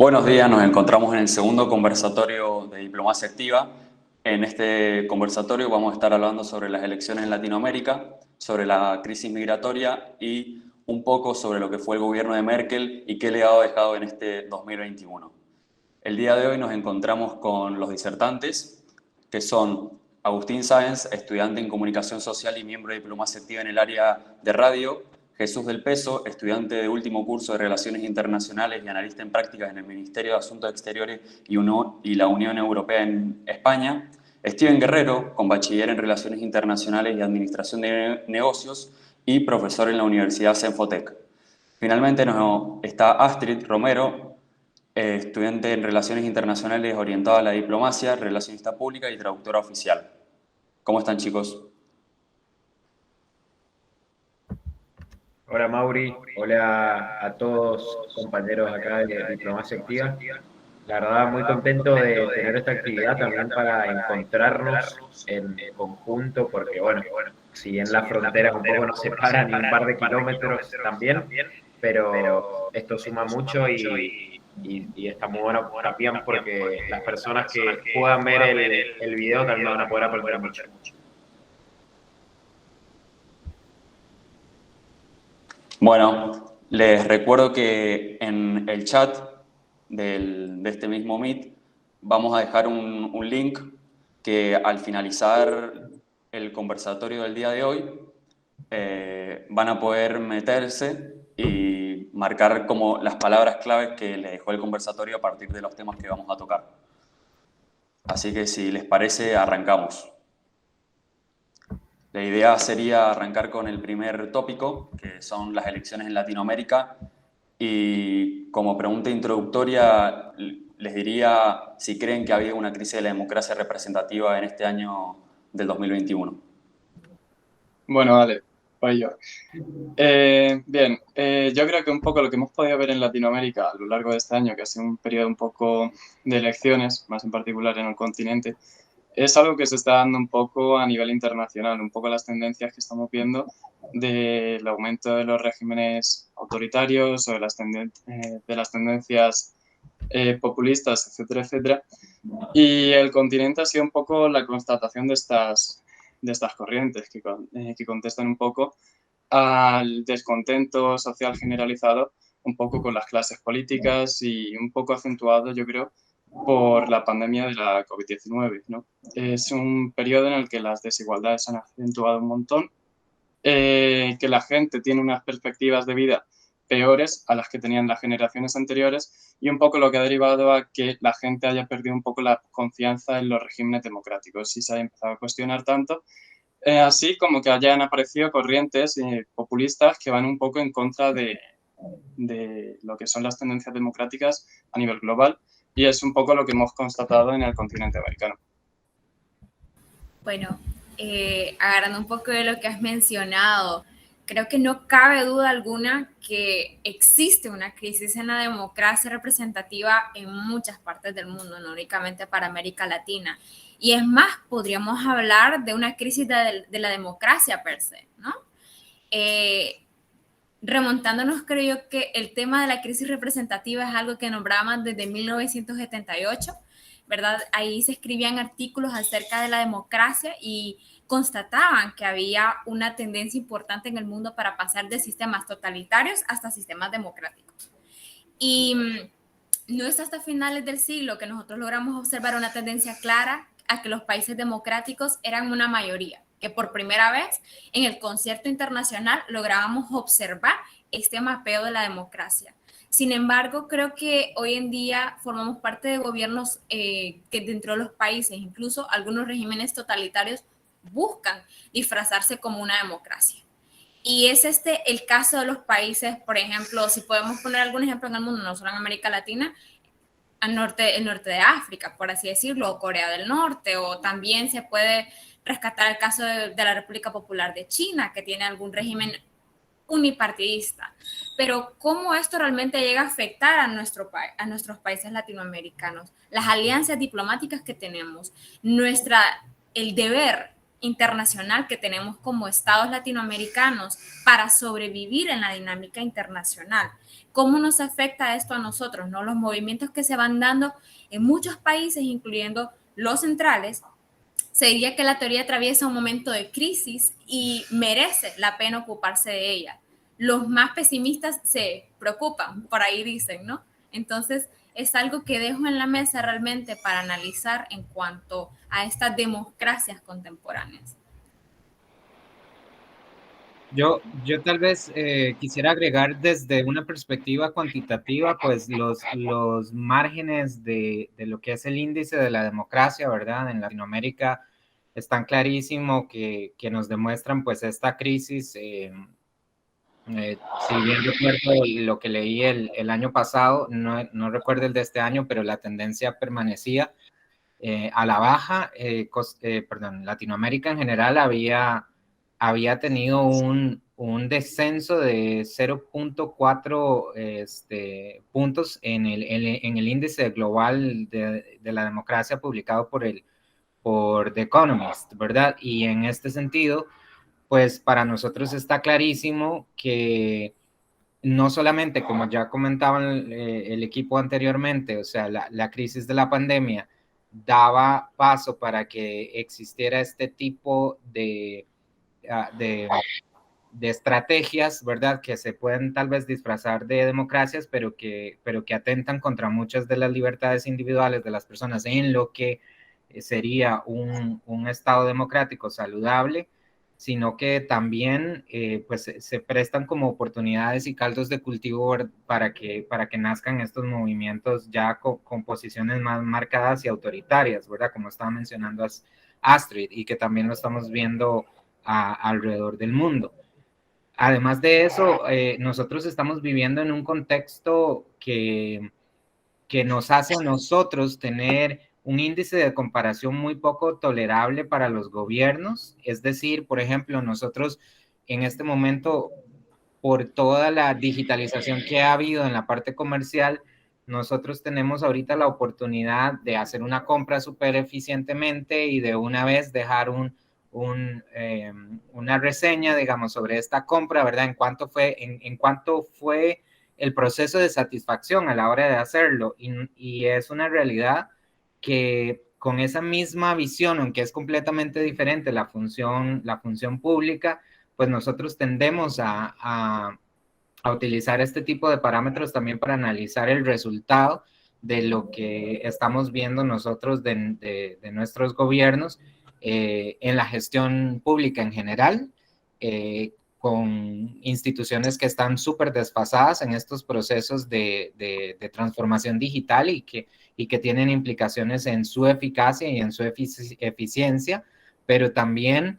Buenos días, nos encontramos en el segundo conversatorio de Diplomacia Activa. En este conversatorio vamos a estar hablando sobre las elecciones en Latinoamérica, sobre la crisis migratoria y un poco sobre lo que fue el gobierno de Merkel y qué legado ha dejado en este 2021. El día de hoy nos encontramos con los disertantes, que son Agustín Sáenz, estudiante en Comunicación Social y miembro de Diplomacia Activa en el área de radio; Jesús del Peso, estudiante de último curso de Relaciones Internacionales y analista en prácticas en el Ministerio de Asuntos Exteriores y la Unión Europea en España; Steven Guerrero, con bachiller en Relaciones Internacionales y Administración de Negocios y profesor en la Universidad Senfotec. Finalmente está Astrid Romero, estudiante en Relaciones Internacionales orientada a la diplomacia, relacionista pública y traductora oficial. ¿Cómo están, chicos? Hola Mauri, hola a todos compañeros acá de Diplomacia Activa. La verdad, muy contento de tener esta actividad también para encontrarnos en conjunto, porque bueno, si bien las fronteras un poco nos separan y un par de kilómetros también, pero esto suma mucho y está muy bueno también porque las personas que puedan ver el video también van a poder aprender mucho. Bueno, les recuerdo que en el chat de este mismo Meet vamos a dejar un link que al finalizar el conversatorio del día de hoy van a poder meterse y marcar como las palabras claves que les dejó el conversatorio a partir de los temas que vamos a tocar. Así que si les parece, arrancamos. La idea sería arrancar con el primer tópico, que son las elecciones en Latinoamérica. Y como pregunta introductoria, les diría si creen que ha habido una crisis de la democracia representativa en este año del 2021. Bueno, vale, voy yo. Bien, yo creo que un poco lo que hemos podido ver en Latinoamérica a lo largo de este año, que ha sido un periodo un poco de elecciones, más en particular en el continente, es algo que se está dando un poco a nivel internacional, un poco las tendencias que estamos viendo del aumento de los regímenes autoritarios o de las tendencias populistas, etcétera, etcétera. Y el continente ha sido un poco la constatación de estas corrientes que contestan un poco al descontento social generalizado, un poco con las clases políticas y un poco acentuado, yo creo, por la pandemia de la COVID-19, ¿no? Es un periodo en el que las desigualdades han acentuado un montón, que la gente tiene unas perspectivas de vida peores a las que tenían las generaciones anteriores y un poco lo que ha derivado a que la gente haya perdido un poco la confianza en los regímenes democráticos y se haya empezado a cuestionar tanto, así como que hayan aparecido corrientes populistas que van un poco en contra de lo que son las tendencias democráticas a nivel global, y es un poco lo que hemos constatado en el continente americano. Bueno, agarrando un poco de lo que has mencionado, creo que no cabe duda alguna que existe una crisis en la democracia representativa en muchas partes del mundo, no únicamente para América Latina. Y es más, podríamos hablar de una crisis de la democracia per se, ¿no? Remontándonos, creo yo que el tema de la crisis representativa es algo que nombraban desde 1978, ¿verdad? Ahí se escribían artículos acerca de la democracia y constataban que había una tendencia importante en el mundo para pasar de sistemas totalitarios hasta sistemas democráticos. Y no es hasta finales del siglo que nosotros logramos observar una tendencia clara a que los países democráticos eran una mayoría, que por primera vez en el concierto internacional lográbamos observar este mapeo de la democracia. Sin embargo, creo que hoy en día formamos parte de gobiernos que dentro de los países, incluso algunos regímenes totalitarios, buscan disfrazarse como una democracia. Y es el caso de los países, por ejemplo, si podemos poner algún ejemplo en el mundo, no solo en América Latina, el norte de África, por así decirlo, o Corea del Norte, o también se puede rescatar el caso de la República Popular de China, que tiene algún régimen unipartidista. Pero ¿cómo esto realmente llega a afectar a nuestros países latinoamericanos? Las alianzas diplomáticas que tenemos, el deber internacional que tenemos como estados latinoamericanos para sobrevivir en la dinámica internacional. ¿Cómo nos afecta esto a nosotros, no? Los movimientos que se van dando en muchos países, incluyendo los centrales, se diría que la teoría atraviesa un momento de crisis y merece la pena ocuparse de ella. Los más pesimistas se preocupan, por ahí dicen, ¿no? Entonces, es algo que dejo en la mesa realmente para analizar en cuanto a estas democracias contemporáneas. Yo tal vez quisiera agregar desde una perspectiva cuantitativa, pues los márgenes de lo que es el índice de la democracia, ¿verdad? En Latinoamérica están clarísimo que nos demuestran pues esta crisis. Si bien recuerdo lo que leí el año pasado, no recuerdo el de este año, pero la tendencia permanecía a la baja. Latinoamérica en general había tenido un descenso de 0.4 puntos en el índice global de la democracia publicado por The Economist, ¿verdad? Y en este sentido, pues para nosotros está clarísimo que no solamente, como ya comentaban el equipo anteriormente, o sea, la crisis de la pandemia daba paso para que existiera este tipo de estrategias, ¿verdad? Que se pueden tal vez disfrazar de democracias, pero que atentan contra muchas de las libertades individuales de las personas en lo que sería un Estado democrático saludable, sino que también pues se prestan como oportunidades y caldos de cultivo para que nazcan estos movimientos ya con posiciones más marcadas y autoritarias, ¿verdad? Como estaba mencionando Astrid, y que también lo estamos viendo alrededor del mundo. Además de eso, nosotros estamos viviendo en un contexto que nos hace a nosotros tener un índice de comparación muy poco tolerable para los gobiernos. Es decir, por ejemplo, nosotros en este momento, por toda la digitalización que ha habido en la parte comercial, nosotros tenemos ahorita la oportunidad de hacer una compra súper eficientemente y de una vez dejar una reseña, digamos, sobre esta compra, ¿verdad? En cuánto fue el proceso de satisfacción a la hora de hacerlo. Y es una realidad que con esa misma visión, aunque es completamente diferente la función pública, pues nosotros tendemos a utilizar este tipo de parámetros también para analizar el resultado de lo que estamos viendo nosotros de nuestros gobiernos en la gestión pública en general, con instituciones que están súper desfasadas en estos procesos de transformación digital y que tienen implicaciones en su eficacia y en su eficiencia, pero también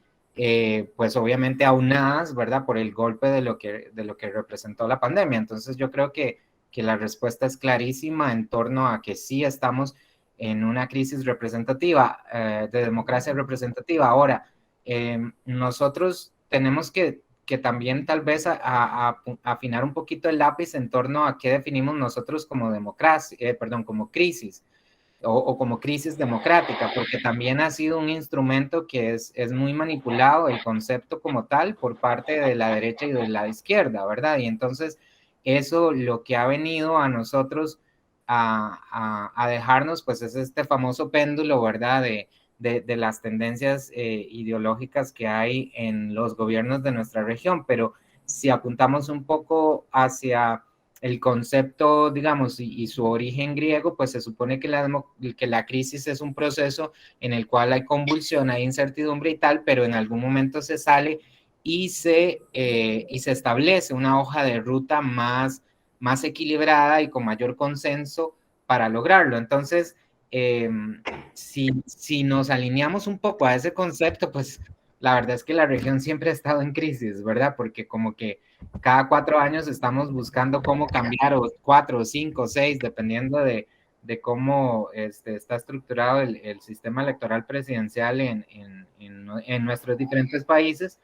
pues obviamente aunadas, ¿verdad? Por el golpe de lo que representó la pandemia. Entonces yo creo que la respuesta es clarísima en torno a que sí estamos en una crisis representativa, de democracia representativa. Ahora, nosotros tenemos que también tal vez afinar un poquito el lápiz en torno a qué definimos nosotros como democracia, como crisis. O como crisis democrática, porque también ha sido un instrumento que es muy manipulado el concepto como tal por parte de la derecha y de la izquierda, ¿verdad? Y entonces eso lo que ha venido a nosotros a dejarnos, pues es este famoso péndulo, ¿verdad? De las tendencias ideológicas que hay en los gobiernos de nuestra región, pero si apuntamos un poco hacia el concepto, digamos, y su origen griego, pues se supone que la crisis es un proceso en el cual hay convulsión, hay incertidumbre y tal, pero en algún momento se sale y se establece una hoja de ruta más equilibrada y con mayor consenso para lograrlo. Entonces, si nos alineamos un poco a ese concepto, pues la verdad es que la región siempre ha estado en crisis, ¿verdad? Porque como que cada 4 años estamos buscando cómo cambiar, o 4, 5, 6, dependiendo de cómo está estructurado el sistema electoral presidencial en nuestros diferentes países.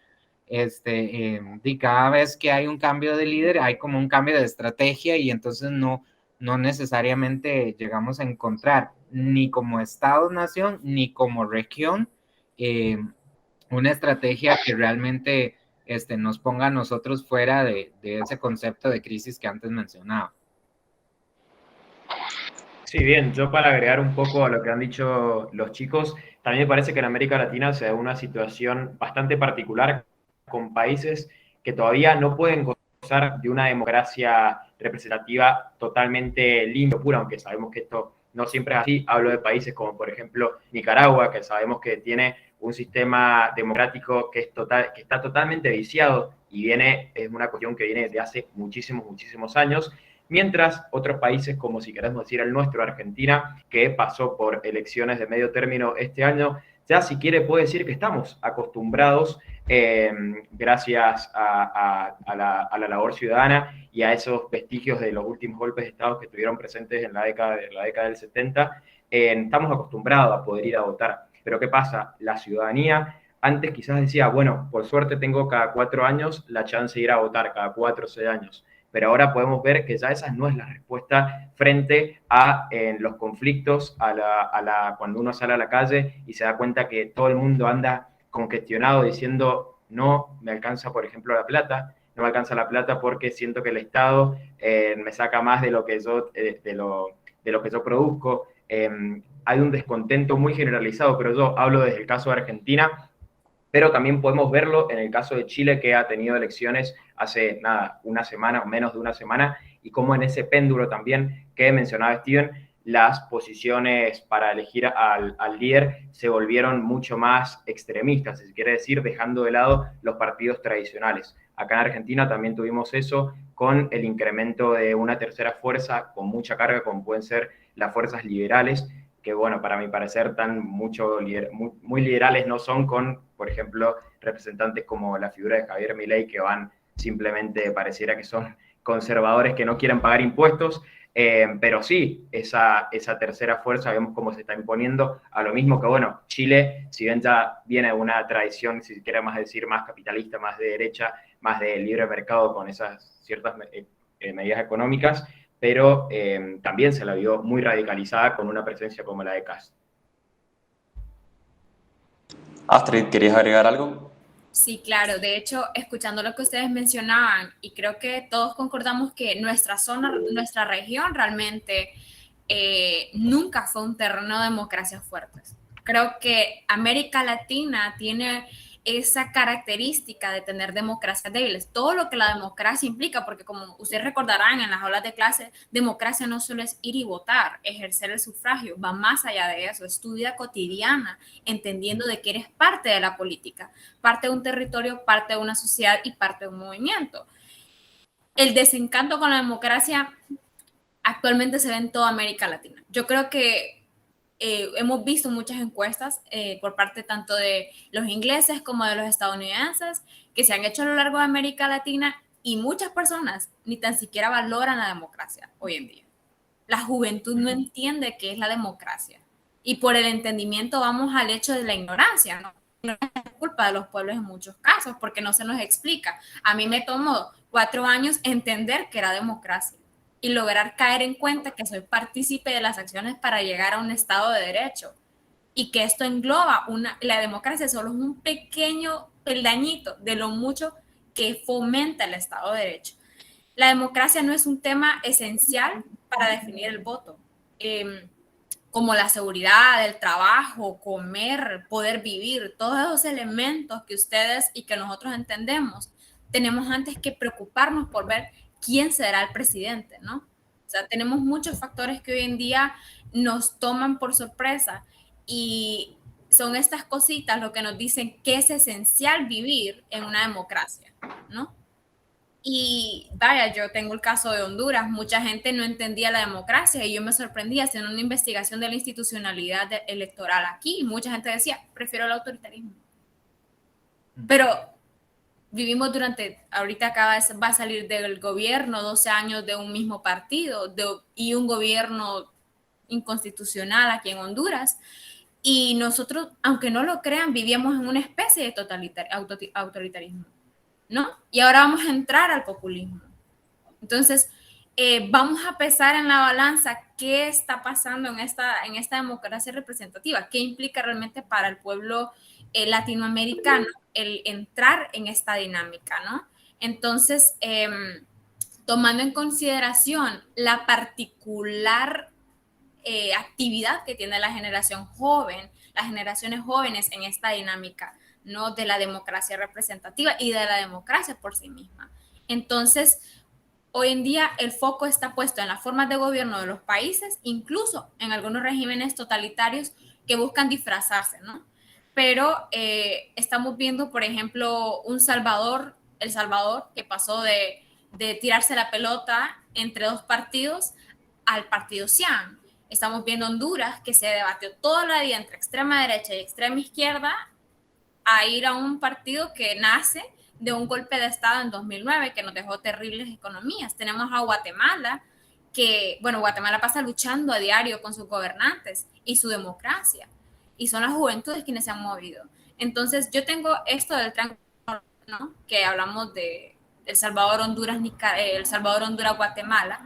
Y cada vez que hay un cambio de líder, hay como un cambio de estrategia, y entonces no necesariamente llegamos a encontrar ni como Estado-nación, ni como región, una estrategia que realmente nos ponga a nosotros fuera de ese concepto de crisis que antes mencionaba. Sí, bien, yo para agregar un poco a lo que han dicho los chicos, también me parece que en América Latina se da una situación bastante particular con países que todavía no pueden gozar de una democracia representativa totalmente limpia, pura, aunque sabemos que esto no siempre es así. Hablo de países como, por ejemplo, Nicaragua, que sabemos que tiene un sistema democrático que está totalmente viciado y es una cuestión que viene de hace muchísimos, muchísimos años. Mientras otros países, como si queremos decir el nuestro, Argentina, que pasó por elecciones de medio término este año, ya si quiere puede decir que estamos acostumbrados, gracias a la labor ciudadana y a esos vestigios de los últimos golpes de Estado que estuvieron presentes en la década del 70, estamos acostumbrados a poder ir a votar. Pero ¿qué pasa? La ciudadanía antes quizás decía, bueno, por suerte tengo cada 4 años la chance de ir a votar, cada 4 o 6 años. Pero ahora podemos ver que ya esa no es la respuesta frente a los conflictos, cuando uno sale a la calle y se da cuenta que todo el mundo anda congestionado diciendo no me alcanza, por ejemplo, la plata, no me alcanza la plata porque siento que el Estado me saca más de lo que yo produzco. Hay un descontento muy generalizado, pero yo hablo desde el caso de Argentina, pero también podemos verlo en el caso de Chile, que ha tenido elecciones hace una semana o menos de una semana, y como en ese péndulo también que mencionaba Steven, las posiciones para elegir al líder se volvieron mucho más extremistas, si se quiere decir, dejando de lado los partidos tradicionales. Acá en Argentina también tuvimos eso con el incremento de una tercera fuerza con mucha carga, como pueden ser las fuerzas liberales, que bueno, para mi parecer muy liberales no son, con, por ejemplo, representantes como la figura de Javier Milei, que simplemente pareciera que son conservadores que no quieren pagar impuestos, pero sí, esa tercera fuerza vemos cómo se está imponiendo, a lo mismo que, bueno, Chile, si bien ya viene de una tradición, si quiere más decir, más capitalista, más de derecha, más de libre mercado, con esas ciertas medidas económicas, pero también se la vio muy radicalizada con una presencia como la de Kast. Astrid, ¿querías agregar algo? Sí, claro. De hecho, escuchando lo que ustedes mencionaban, y creo que todos concordamos que nuestra zona, nuestra región realmente nunca fue un terreno de democracias fuertes. Creo que América Latina tiene esa característica de tener democracias débiles, todo lo que la democracia implica, porque como ustedes recordarán en las aulas de clase, democracia no solo es ir y votar, ejercer el sufragio, va más allá de eso, es tu vida cotidiana, entendiendo de que eres parte de la política, parte de un territorio, parte de una sociedad y parte de un movimiento. El desencanto con la democracia actualmente se ve en toda América Latina. Yo creo que hemos visto muchas encuestas por parte tanto de los ingleses como de los estadounidenses que se han hecho a lo largo de América Latina, y muchas personas ni tan siquiera valoran la democracia hoy en día. La juventud no entiende qué es la democracia, y por el entendimiento vamos al hecho de la ignorancia, ¿no? No es culpa de los pueblos en muchos casos porque no se nos explica. A mí me tomó 4 años entender que era democracia y lograr caer en cuenta que soy partícipe de las acciones para llegar a un Estado de Derecho, y que esto engloba la democracia solo es un pequeño peldañito de lo mucho que fomenta el Estado de Derecho. La democracia no es un tema esencial para definir el voto, como la seguridad, el trabajo, comer, poder vivir, todos esos elementos que ustedes y que nosotros entendemos, tenemos antes que preocuparnos por ver quién será el presidente, ¿no? O sea, tenemos muchos factores que hoy en día nos toman por sorpresa, y son estas cositas lo que nos dicen que es esencial vivir en una democracia, ¿no? Y vaya, yo tengo el caso de Honduras, mucha gente no entendía la democracia y yo me sorprendí haciendo una investigación de la institucionalidad electoral aquí, y mucha gente decía, prefiero el autoritarismo. Pero vivimos ahorita va a salir del gobierno 12 años de un mismo partido y un gobierno inconstitucional aquí en Honduras, y nosotros, aunque no lo crean, vivíamos en una especie de autoritarismo, ¿no? Y ahora vamos a entrar al populismo. Entonces, vamos a pesar en la balanza qué está pasando en esta democracia representativa, qué implica realmente para el pueblo latinoamericano el entrar en esta dinámica, ¿no? Entonces, tomando en consideración la particular actividad que tiene la generación joven, las generaciones jóvenes en esta dinámica, ¿no? De la democracia representativa y de la democracia por sí misma. Entonces, hoy en día el foco está puesto en las formas de gobierno de los países, incluso en algunos regímenes totalitarios que buscan disfrazarse, ¿no? Pero estamos viendo, por ejemplo, El Salvador, que pasó de tirarse la pelota entre dos partidos al partido Cian. Estamos viendo Honduras, que se debatió toda la vida entre extrema derecha y extrema izquierda, a ir a un partido que nace de un golpe de Estado en 2009 que nos dejó terribles economías. Tenemos a Guatemala, que, bueno, Guatemala pasa luchando a diario con sus gobernantes y su democracia, y son las juventudes quienes se han movido. Entonces, yo tengo esto del triángulo, ¿no? Que hablamos de El Salvador, Honduras, Guatemala,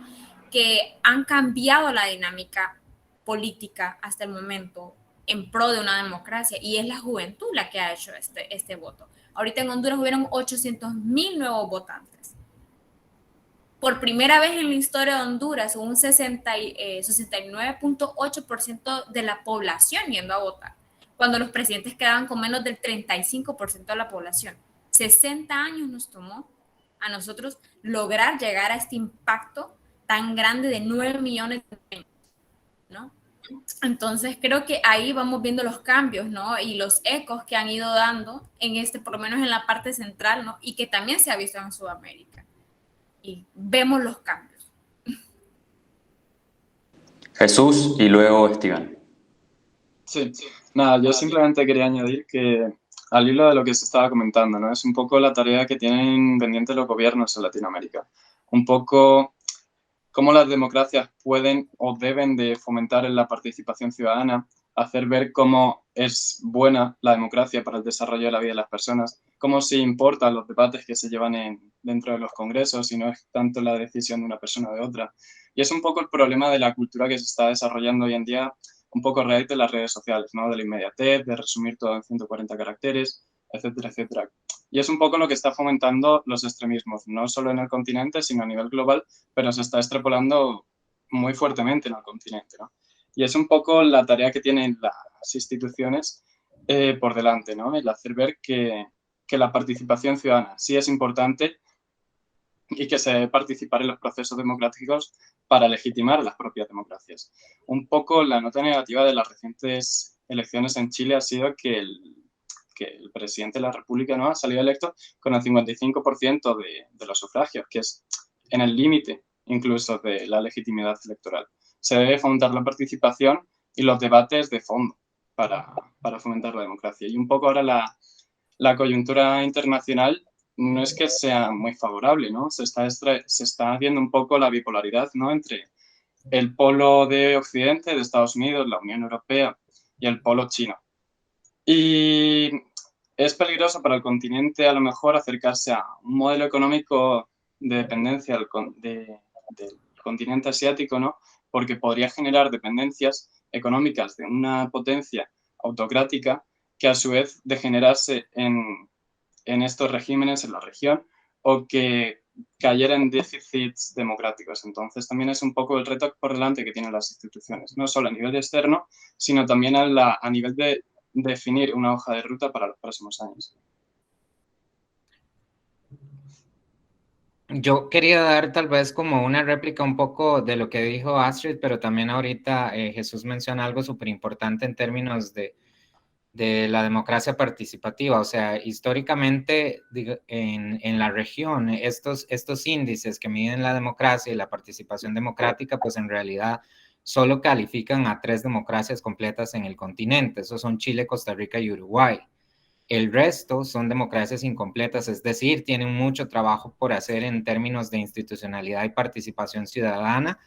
que han cambiado la dinámica política hasta el momento en pro de una democracia, y es la juventud la que ha hecho este voto. Ahorita en Honduras hubieron 800,000 nuevos votantes. Por primera vez en la historia de Honduras, un 69.8% de la población yendo a votar, cuando los presidentes quedaban con menos del 35% de la población. 60 años nos tomó a nosotros lograr llegar a este impacto tan grande de 9 millones de pesos, ¿no? Entonces creo que ahí vamos viendo los cambios, ¿no? Y los ecos que han ido dando por lo menos en la parte central, ¿no? Y que también se ha visto en Sudamérica. Y vemos los cambios. Jesús y luego Esteban. Sí, nada, yo simplemente quería añadir que al hilo de lo que se estaba comentando, ¿no? Es un poco la tarea que tienen pendientes los gobiernos en Latinoamérica. Un poco cómo las democracias pueden o deben de fomentar en la participación ciudadana, hacer ver cómo es buena la democracia para el desarrollo de la vida de las personas, cómo se importan los debates que se llevan dentro de los congresos y no es tanto la decisión de una persona o de otra. Y es un poco el problema de la cultura que se está desarrollando hoy en día, un poco a raíz de las redes sociales, ¿no? De la inmediatez, de resumir todo en 140 caracteres, etcétera, etcétera. Y es un poco lo que está fomentando los extremismos, no solo en el continente, sino a nivel global, pero se está extrapolando muy fuertemente en el continente, ¿no? Y es un poco la tarea que tienen las instituciones por delante, ¿no? El hacer ver que la participación ciudadana sí es importante y que se debe participar en los procesos democráticos para legitimar las propias democracias. Un poco la nota negativa de las recientes elecciones en Chile ha sido que el presidente de la República, ¿no?, ha salido electo con el 55% de los sufragios, que es en el límite incluso de la legitimidad electoral. Se debe fomentar la participación y los debates de fondo para fomentar la democracia. Y un poco ahora la coyuntura internacional no es que sea muy favorable, ¿no? Se está viendo un poco la bipolaridad, ¿no?, entre el polo de Occidente, de Estados Unidos, la Unión Europea, y el polo chino. Y es peligroso para el continente a lo mejor acercarse a un modelo económico de dependencia del continente asiático, ¿no? Porque podría generar dependencias económicas de una potencia autocrática que a su vez degenerase en estos regímenes en la región o que cayera en déficits democráticos. Entonces también es un poco el reto por delante que tienen las instituciones, no solo a nivel externo, sino también a nivel de definir una hoja de ruta para los próximos años. Yo quería dar tal vez como una réplica un poco de lo que dijo Astrid, pero también ahorita Jesús menciona algo súper importante en términos de la democracia participativa. O sea, históricamente en la región, estos índices que miden la democracia y la participación democrática, pues en realidad solo califican a 3 democracias completas en el continente. Esos son Chile, Costa Rica y Uruguay. El resto son democracias incompletas, es decir, tienen mucho trabajo por hacer en términos de institucionalidad y participación ciudadana.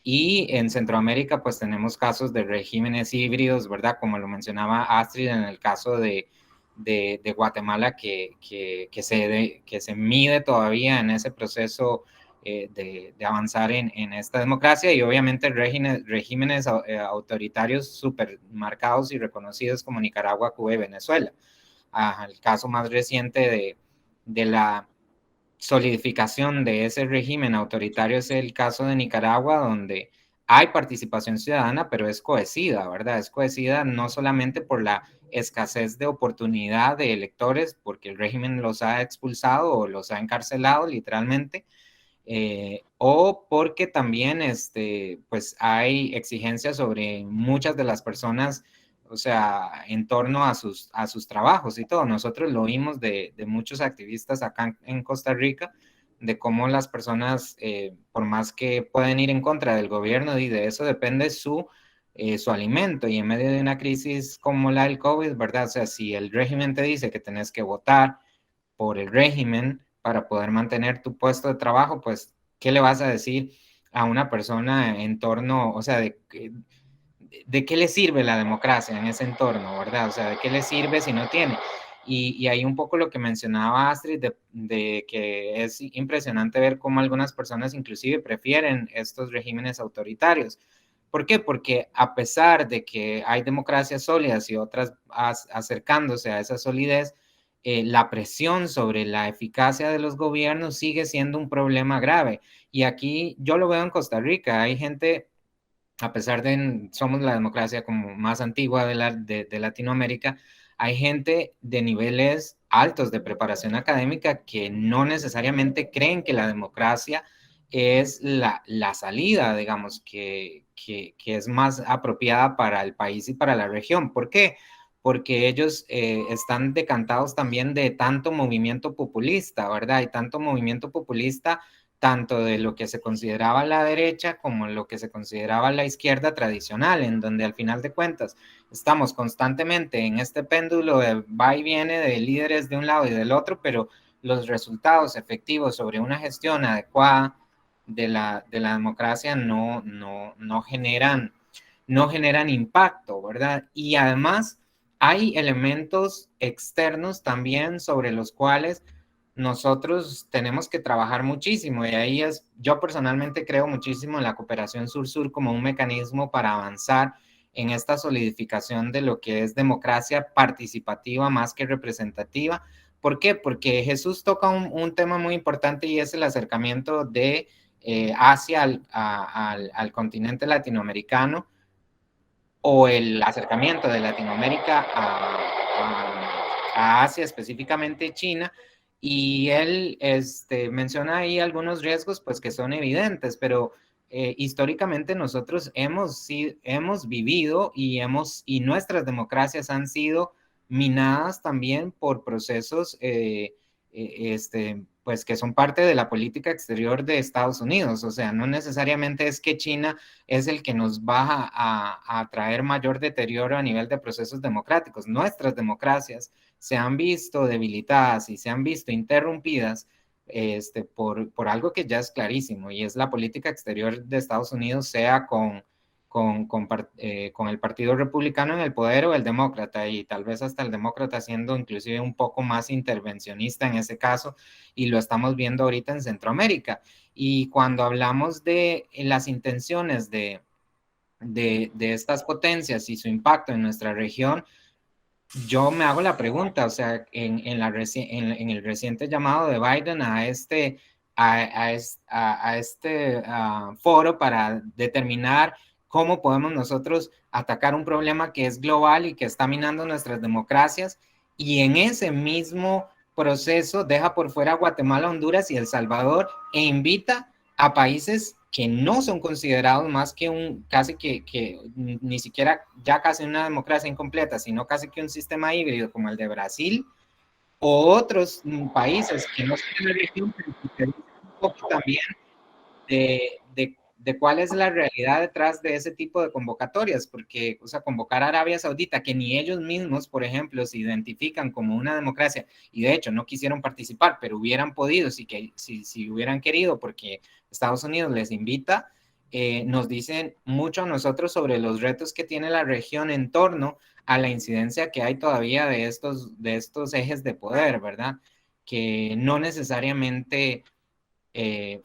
Y en Centroamérica, pues tenemos casos de regímenes híbridos, ¿verdad? Como lo mencionaba Astrid en el caso de Guatemala, que se mide todavía en ese proceso de avanzar en esta democracia, y obviamente regímenes autoritarios súper marcados y reconocidos como Nicaragua, Cuba y Venezuela. El caso más reciente de la solidificación de ese régimen autoritario es el caso de Nicaragua, donde hay participación ciudadana, pero es cohesida, ¿verdad? Es cohesida no solamente por la escasez de oportunidad de electores, porque el régimen los ha expulsado o los ha encarcelado literalmente, o porque también pues hay exigencias sobre muchas de las personas, o sea, en torno a sus trabajos y todo. Nosotros lo vimos de muchos activistas acá en Costa Rica, de cómo las personas, por más que pueden ir en contra del gobierno, y de eso depende su alimento, y en medio de una crisis como la del COVID, ¿verdad? O sea, si el régimen te dice que tenés que votar por el régimen para poder mantener tu puesto de trabajo, pues, ¿qué le vas a decir a una persona en torno, o sea, de qué le sirve la democracia en ese entorno, ¿verdad? O sea, ¿de qué le sirve si no tiene? Y ahí un poco lo que mencionaba Astrid, de que es impresionante ver cómo algunas personas inclusive prefieren estos regímenes autoritarios. ¿Por qué? Porque a pesar de que hay democracias sólidas y otras acercándose a esa solidez, la presión sobre la eficacia de los gobiernos sigue siendo un problema grave. Y aquí yo lo veo en Costa Rica, hay gente, a pesar de somos la democracia como más antigua de Latinoamérica, hay gente de niveles altos de preparación académica que no necesariamente creen que la democracia es la salida, digamos, que es más apropiada para el país y para la región. ¿Por qué? Porque ellos están decantados también de tanto movimiento populista, ¿verdad? Hay tanto movimiento populista, tanto de lo que se consideraba la derecha como lo que se consideraba la izquierda tradicional, en donde al final de cuentas estamos constantemente en este péndulo de va y viene de líderes de un lado y del otro, pero los resultados efectivos sobre una gestión adecuada de la democracia no generan impacto, ¿verdad? Y además hay elementos externos también sobre los cuales nosotros tenemos que trabajar muchísimo, y ahí yo personalmente creo muchísimo en la cooperación sur-sur como un mecanismo para avanzar en esta solidificación de lo que es democracia participativa más que representativa. ¿Por qué? Porque Jesús toca un tema muy importante, y es el acercamiento de Asia al continente latinoamericano, o el acercamiento de Latinoamérica a Asia, específicamente China, y él menciona ahí algunos riesgos pues que son evidentes, pero históricamente nosotros hemos vivido y nuestras democracias han sido minadas también por procesos pues que son parte de la política exterior de Estados Unidos. O sea, no necesariamente es que China es el que nos va a traer mayor deterioro a nivel de procesos democráticos. Nuestras democracias se han visto debilitadas y se han visto interrumpidas por algo que ya es clarísimo, y es la política exterior de Estados Unidos, sea con el Partido Republicano en el poder o el demócrata, y tal vez hasta el demócrata siendo inclusive un poco más intervencionista en ese caso, y lo estamos viendo ahorita en Centroamérica. Y cuando hablamos de las intenciones de estas potencias y su impacto en nuestra región, yo me hago la pregunta, o sea, en el reciente llamado de Biden a este foro para determinar cómo podemos nosotros atacar un problema que es global y que está minando nuestras democracias, y en ese mismo proceso deja por fuera Guatemala, Honduras y El Salvador, e invita a países que no son considerados más que casi que ni siquiera ya casi una democracia incompleta, sino casi que un sistema híbrido como el de Brasil, o otros países que no son de la región, pero que dicen un poco también de cuál es la realidad detrás de ese tipo de convocatorias, porque, o sea, convocar a Arabia Saudita, que ni ellos mismos, por ejemplo, se identifican como una democracia, y de hecho no quisieron participar, pero hubieran podido si hubieran querido, porque Estados Unidos les invita, nos dicen mucho a nosotros sobre los retos que tiene la región en torno a la incidencia que hay todavía de estos ejes de poder, ¿verdad? Que no necesariamente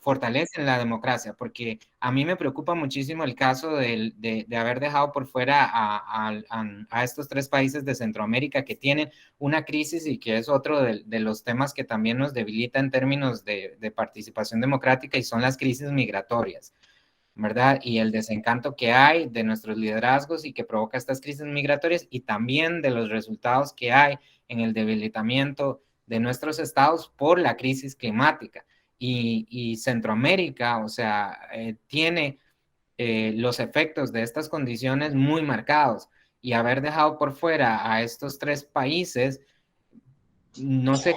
fortalecen la democracia, porque a mí me preocupa muchísimo el caso de haber dejado por fuera a estos 3 países de Centroamérica que tienen una crisis y que es otro de los temas que también nos debilita en términos de participación democrática, y son las crisis migratorias, ¿verdad? Y el desencanto que hay de nuestros liderazgos y que provoca estas crisis migratorias, y también de los resultados que hay en el debilitamiento de nuestros estados por la crisis climática. Y Centroamérica, o sea, tiene los efectos de estas condiciones muy marcados, y haber dejado por fuera a estos 3 países, no sé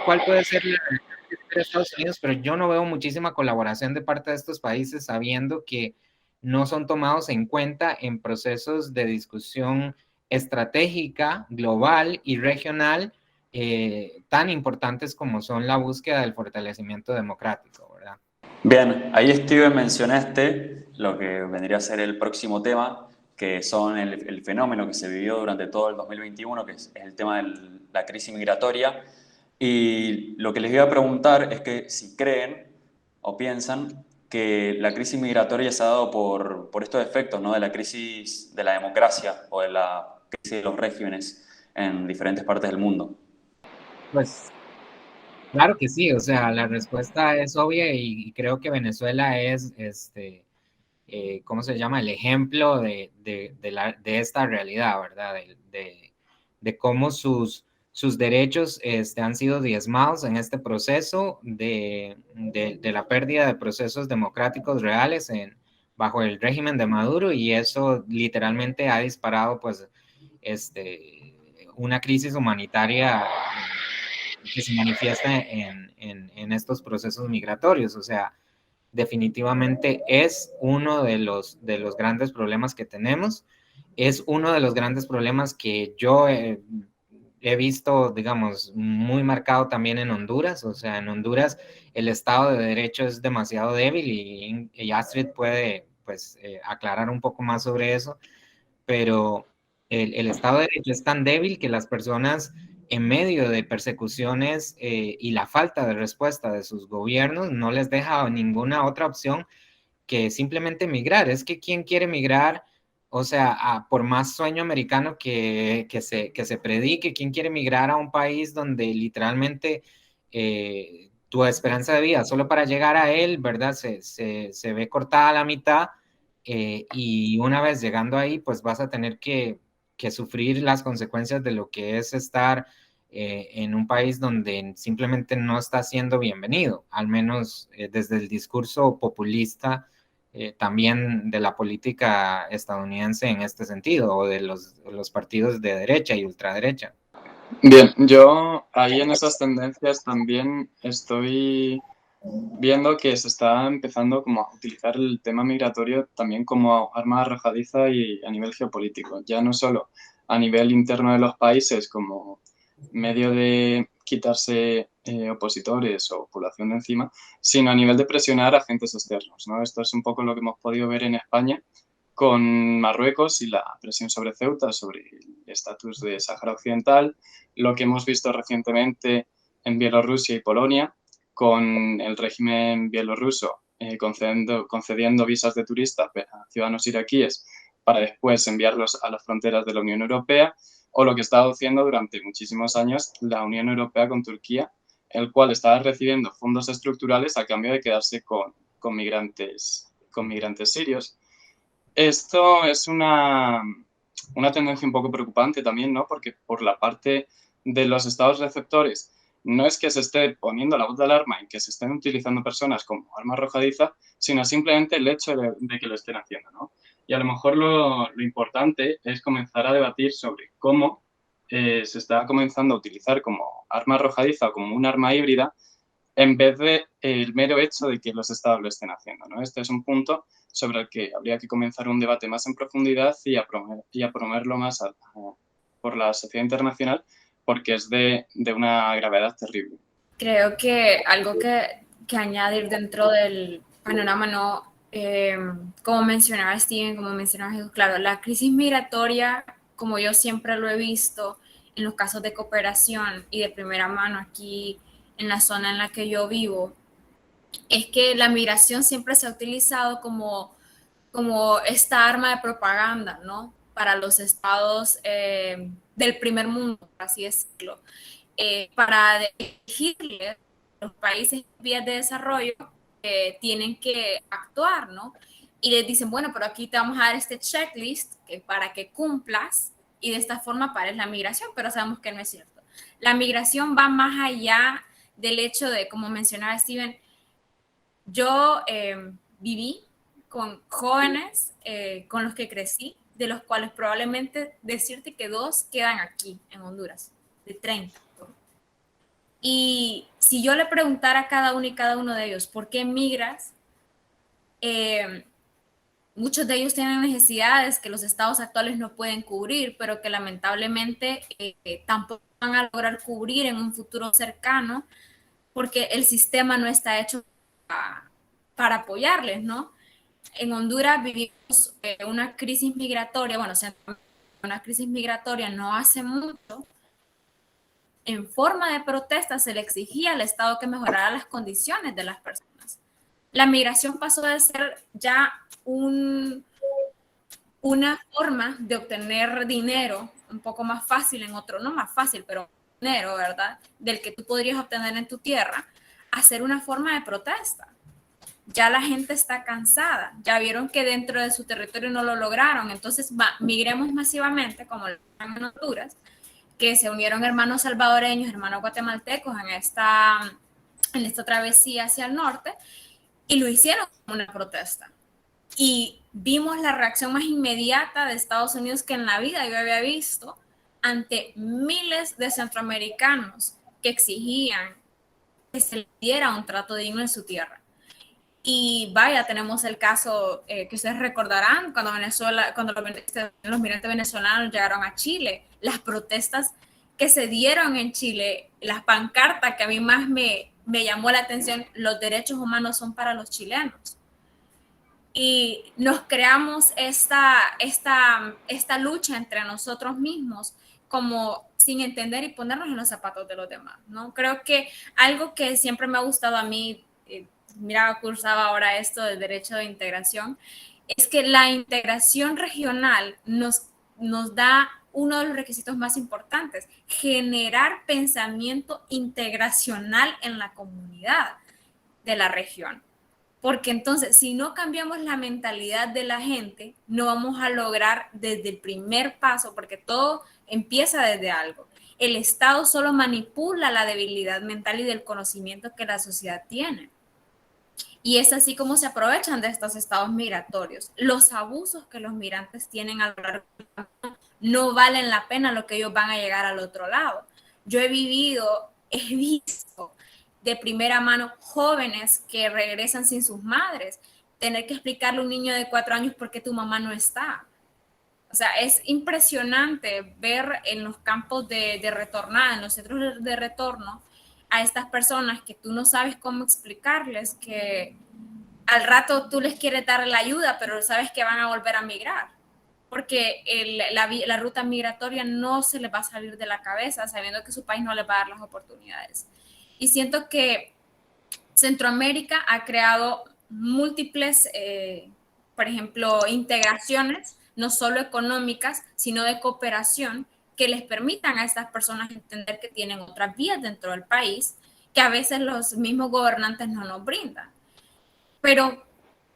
cuál puede ser la de Estados Unidos, pero yo no veo muchísima colaboración de parte de estos países, sabiendo que no son tomados en cuenta en procesos de discusión estratégica, global y regional, tan importantes como son la búsqueda del fortalecimiento democrático, ¿verdad? Bien, ahí Steven mencionaste lo que vendría a ser el próximo tema, que son el fenómeno que se vivió durante todo el 2021, que es el tema de la crisis migratoria. Y lo que les iba a preguntar es que si creen o piensan que la crisis migratoria se ha dado por estos efectos, ¿no? De la crisis de la democracia o de la crisis de los regímenes en diferentes partes del mundo. Pues claro que sí, o sea, la respuesta es obvia, y creo que Venezuela es, ¿cómo se llama? El ejemplo de esta realidad, ¿verdad? De cómo sus derechos han sido diezmados en este proceso de la pérdida de procesos democráticos reales bajo el régimen de Maduro, y eso literalmente ha disparado, pues, una crisis humanitaria que se manifiesta en estos procesos migratorios. O sea, definitivamente es uno de los grandes problemas que tenemos. Es uno de los grandes problemas que yo he visto, digamos, muy marcado también en Honduras. O sea, en Honduras el Estado de Derecho es demasiado débil, y Astrid puede, pues, aclarar un poco más sobre eso, pero el Estado de Derecho es tan débil que las personas, en medio de persecuciones y la falta de respuesta de sus gobiernos, no les deja ninguna otra opción que simplemente migrar. Es que ¿quién quiere migrar? O sea, por más sueño americano que se predique, ¿quién quiere migrar a un país donde literalmente tu esperanza de vida solo para llegar a él, ¿verdad? Se ve cortada a la mitad, y una vez llegando ahí, pues vas a tener que sufrir las consecuencias de lo que es estar en un país donde simplemente no está siendo bienvenido, al menos desde el discurso populista, también de la política estadounidense en este sentido, o de los partidos de derecha y ultraderecha. Bien, yo ahí en esas tendencias también estoy viendo que se está empezando como a utilizar el tema migratorio también como arma arrojadiza y a nivel geopolítico, ya no solo a nivel interno de los países como medio de quitarse opositores o población de encima, sino a nivel de presionar agentes externos, ¿no? Esto es un poco lo que hemos podido ver en España con Marruecos y la presión sobre Ceuta, sobre el estatus de Sáhara Occidental, lo que hemos visto recientemente en Bielorrusia y Polonia, con el régimen bielorruso concediendo visas de turistas a ciudadanos iraquíes para después enviarlos a las fronteras de la Unión Europea, o lo que ha estado haciendo durante muchísimos años la Unión Europea con Turquía, el cual estaba recibiendo fondos estructurales a cambio de quedarse con migrantes sirios. Esto es una tendencia un poco preocupante también, ¿no? Porque por la parte de los estados receptores, no es que se esté poniendo la voz de alarma en que se estén utilizando personas como arma arrojadiza, sino simplemente el hecho de que lo estén haciendo, ¿no? Y a lo mejor lo importante es comenzar a debatir sobre cómo se está comenzando a utilizar como arma arrojadiza o como un arma híbrida, en vez de el mero hecho de que los estados lo estén haciendo, ¿no? Este es un punto sobre el que habría que comenzar un debate más en profundidad y a promoverlo más por la sociedad internacional, porque es de una gravedad terrible. Creo que algo que añadir dentro del panorama, no, como mencionaba Steven, como mencionaba Jesús, claro, la crisis migratoria, como yo siempre lo he visto en los casos de cooperación y de primera mano aquí en la zona en la que yo vivo, es que la migración siempre se ha utilizado como esta arma de propaganda, ¿no? Para los estados del primer mundo, por así decirlo, para exigirles a los países en vías de desarrollo tienen que actuar, ¿no? Y les dicen, bueno, pero aquí te vamos a dar este checklist para que cumplas y de esta forma pares la migración, pero sabemos que no es cierto. La migración va más allá del hecho de, como mencionaba Steven, yo viví con jóvenes con los que crecí, de los cuales probablemente decirte que 2 quedan aquí en Honduras, de 30. Y si yo le preguntara a cada uno y cada uno de ellos, ¿por qué migras? Muchos de ellos tienen necesidades que los estados actuales no pueden cubrir, pero que lamentablemente tampoco van a lograr cubrir en un futuro cercano, porque el sistema no está hecho para apoyarles, ¿no? En Honduras vivimos una crisis migratoria, bueno, una crisis migratoria no hace mucho. En forma de protesta se le exigía al Estado que mejorara las condiciones de las personas. La migración pasó de ser ya una forma de obtener dinero un poco más fácil en otro, no más fácil, pero dinero, ¿verdad? Del que tú podrías obtener en tu tierra, a ser una forma de protesta. Ya la gente está cansada, ya vieron que dentro de su territorio no lo lograron, entonces migremos masivamente, como lo en Honduras, que se unieron hermanos salvadoreños, hermanos guatemaltecos en esta travesía hacia el norte, y lo hicieron como una protesta. Y vimos la reacción más inmediata de Estados Unidos que en la vida yo había visto ante miles de centroamericanos que exigían que se les diera un trato digno en su tierra. Y vaya, tenemos el caso que ustedes recordarán cuando los migrantes venezolanos llegaron a Chile, las protestas que se dieron en Chile, las pancartas que a mí más me llamó la atención, los derechos humanos son para los chilenos. Y nos creamos esta lucha entre nosotros mismos como sin entender y ponernos en los zapatos de los demás, ¿no? Creo que algo que siempre me ha gustado a mí, mira, cursaba ahora esto del derecho de integración, es que la integración regional nos da uno de los requisitos más importantes, generar pensamiento integracional en la comunidad de la región. Porque entonces, si no cambiamos la mentalidad de la gente, no vamos a lograr desde el primer paso, porque todo empieza desde algo. El Estado solo manipula la debilidad mental y del conocimiento que la sociedad tiene. Y es así como se aprovechan de estos estados migratorios. Los abusos que los migrantes tienen a lo largo del camino no valen la pena lo que ellos van a llegar al otro lado. Yo he visto de primera mano jóvenes que regresan sin sus madres, tener que explicarle a un niño de 4 años por qué tu mamá no está. O sea, es impresionante ver en los campos de retornada, en los centros de retorno, a estas personas que tú no sabes cómo explicarles, que al rato tú les quieres dar la ayuda, pero sabes que van a volver a migrar, porque la ruta migratoria no se les va a salir de la cabeza, sabiendo que su país no les va a dar las oportunidades. Y siento que Centroamérica ha creado múltiples, por ejemplo, integraciones, no solo económicas, sino de cooperación, que les permitan a estas personas entender que tienen otras vías dentro del país, que a veces los mismos gobernantes no nos brindan. Pero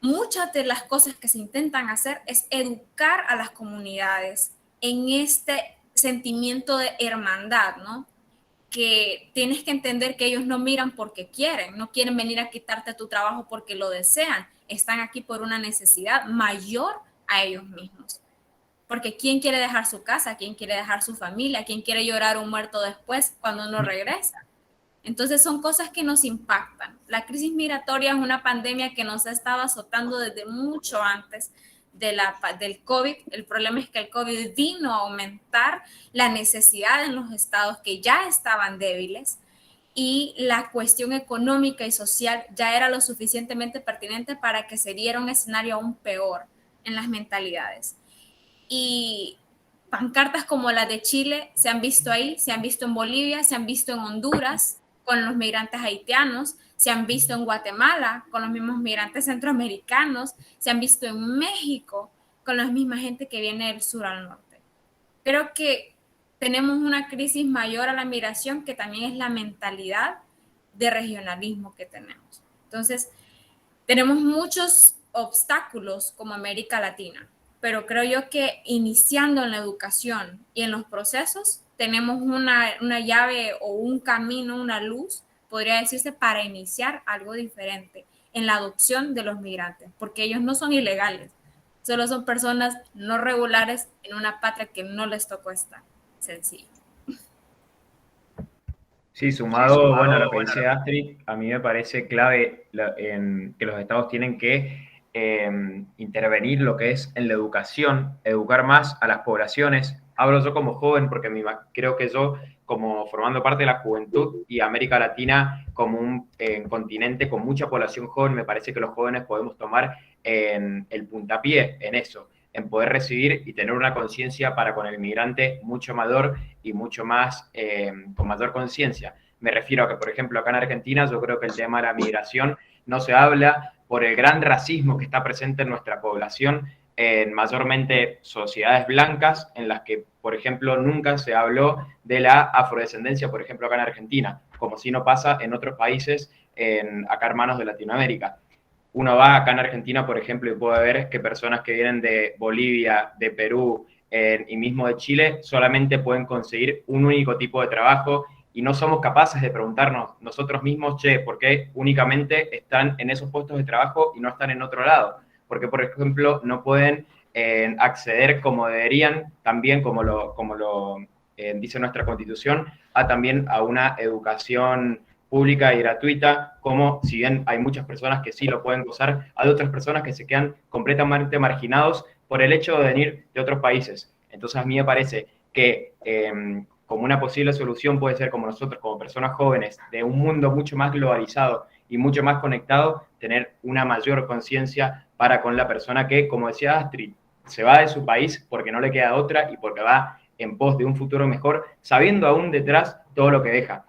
muchas de las cosas que se intentan hacer es educar a las comunidades en este sentimiento de hermandad, ¿no? Que tienes que entender que ellos no miran porque quieren, no quieren venir a quitarte tu trabajo porque lo desean, están aquí por una necesidad mayor a ellos mismos. Porque ¿quién quiere dejar su casa? ¿Quién quiere dejar su familia? ¿Quién quiere llorar un muerto después cuando no regresa? Entonces son cosas que nos impactan. La crisis migratoria es una pandemia que nos ha estado azotando desde mucho antes del COVID. El problema es que el COVID vino a aumentar la necesidad en los estados que ya estaban débiles y la cuestión económica y social ya era lo suficientemente pertinente para que se diera un escenario aún peor en las mentalidades. Y pancartas como la de Chile se han visto ahí, se han visto en Bolivia, se han visto en Honduras con los migrantes haitianos, se han visto en Guatemala con los mismos migrantes centroamericanos, se han visto en México con la misma gente que viene del sur al norte. Creo que tenemos una crisis mayor a la migración, que también es la mentalidad de regionalismo que tenemos. Entonces, tenemos muchos obstáculos como América Latina, pero creo yo que iniciando en la educación y en los procesos, tenemos una llave o un camino, una luz, podría decirse, para iniciar algo diferente en la adopción de los migrantes, porque ellos no son ilegales, solo son personas no regulares en una patria que no les tocó estar. Sencillo. Sí, sumado, bueno, a lo que dice Astrid, a mí me parece clave que los estados tienen que intervenir lo que es en la educación, educar más a las poblaciones. Hablo yo como joven porque creo que yo, como formando parte de la juventud y América Latina como un continente con mucha población joven, me parece que los jóvenes podemos tomar el puntapié en eso, en poder recibir y tener una conciencia para con el migrante mucho mayor y mucho más, con mayor conciencia. Me refiero a que, por ejemplo, acá en Argentina yo creo que el tema de la migración no se habla por el gran racismo que está presente en nuestra población, en mayormente sociedades blancas, en las que, por ejemplo, nunca se habló de la afrodescendencia, por ejemplo, acá en Argentina, como si no pasa en otros países, acá hermanos de Latinoamérica. Uno va acá en Argentina, por ejemplo, y puede ver que personas que vienen de Bolivia, de Perú y mismo de Chile solamente pueden conseguir un único tipo de trabajo y no somos capaces de preguntarnos nosotros mismos, che, ¿por qué únicamente están en esos puestos de trabajo y no están en otro lado? Porque, por ejemplo, no pueden acceder como deberían, también como lo dice nuestra Constitución, también a una educación pública y gratuita, como si bien hay muchas personas que sí lo pueden gozar, hay otras personas que se quedan completamente marginados por el hecho de venir de otros países. Entonces a mí me parece que como una posible solución puede ser, como nosotros, como personas jóvenes, de un mundo mucho más globalizado y mucho más conectado, tener una mayor conciencia para con la persona que, como decía Astrid, se va de su país porque no le queda otra y porque va en pos de un futuro mejor, sabiendo aún detrás todo lo que deja.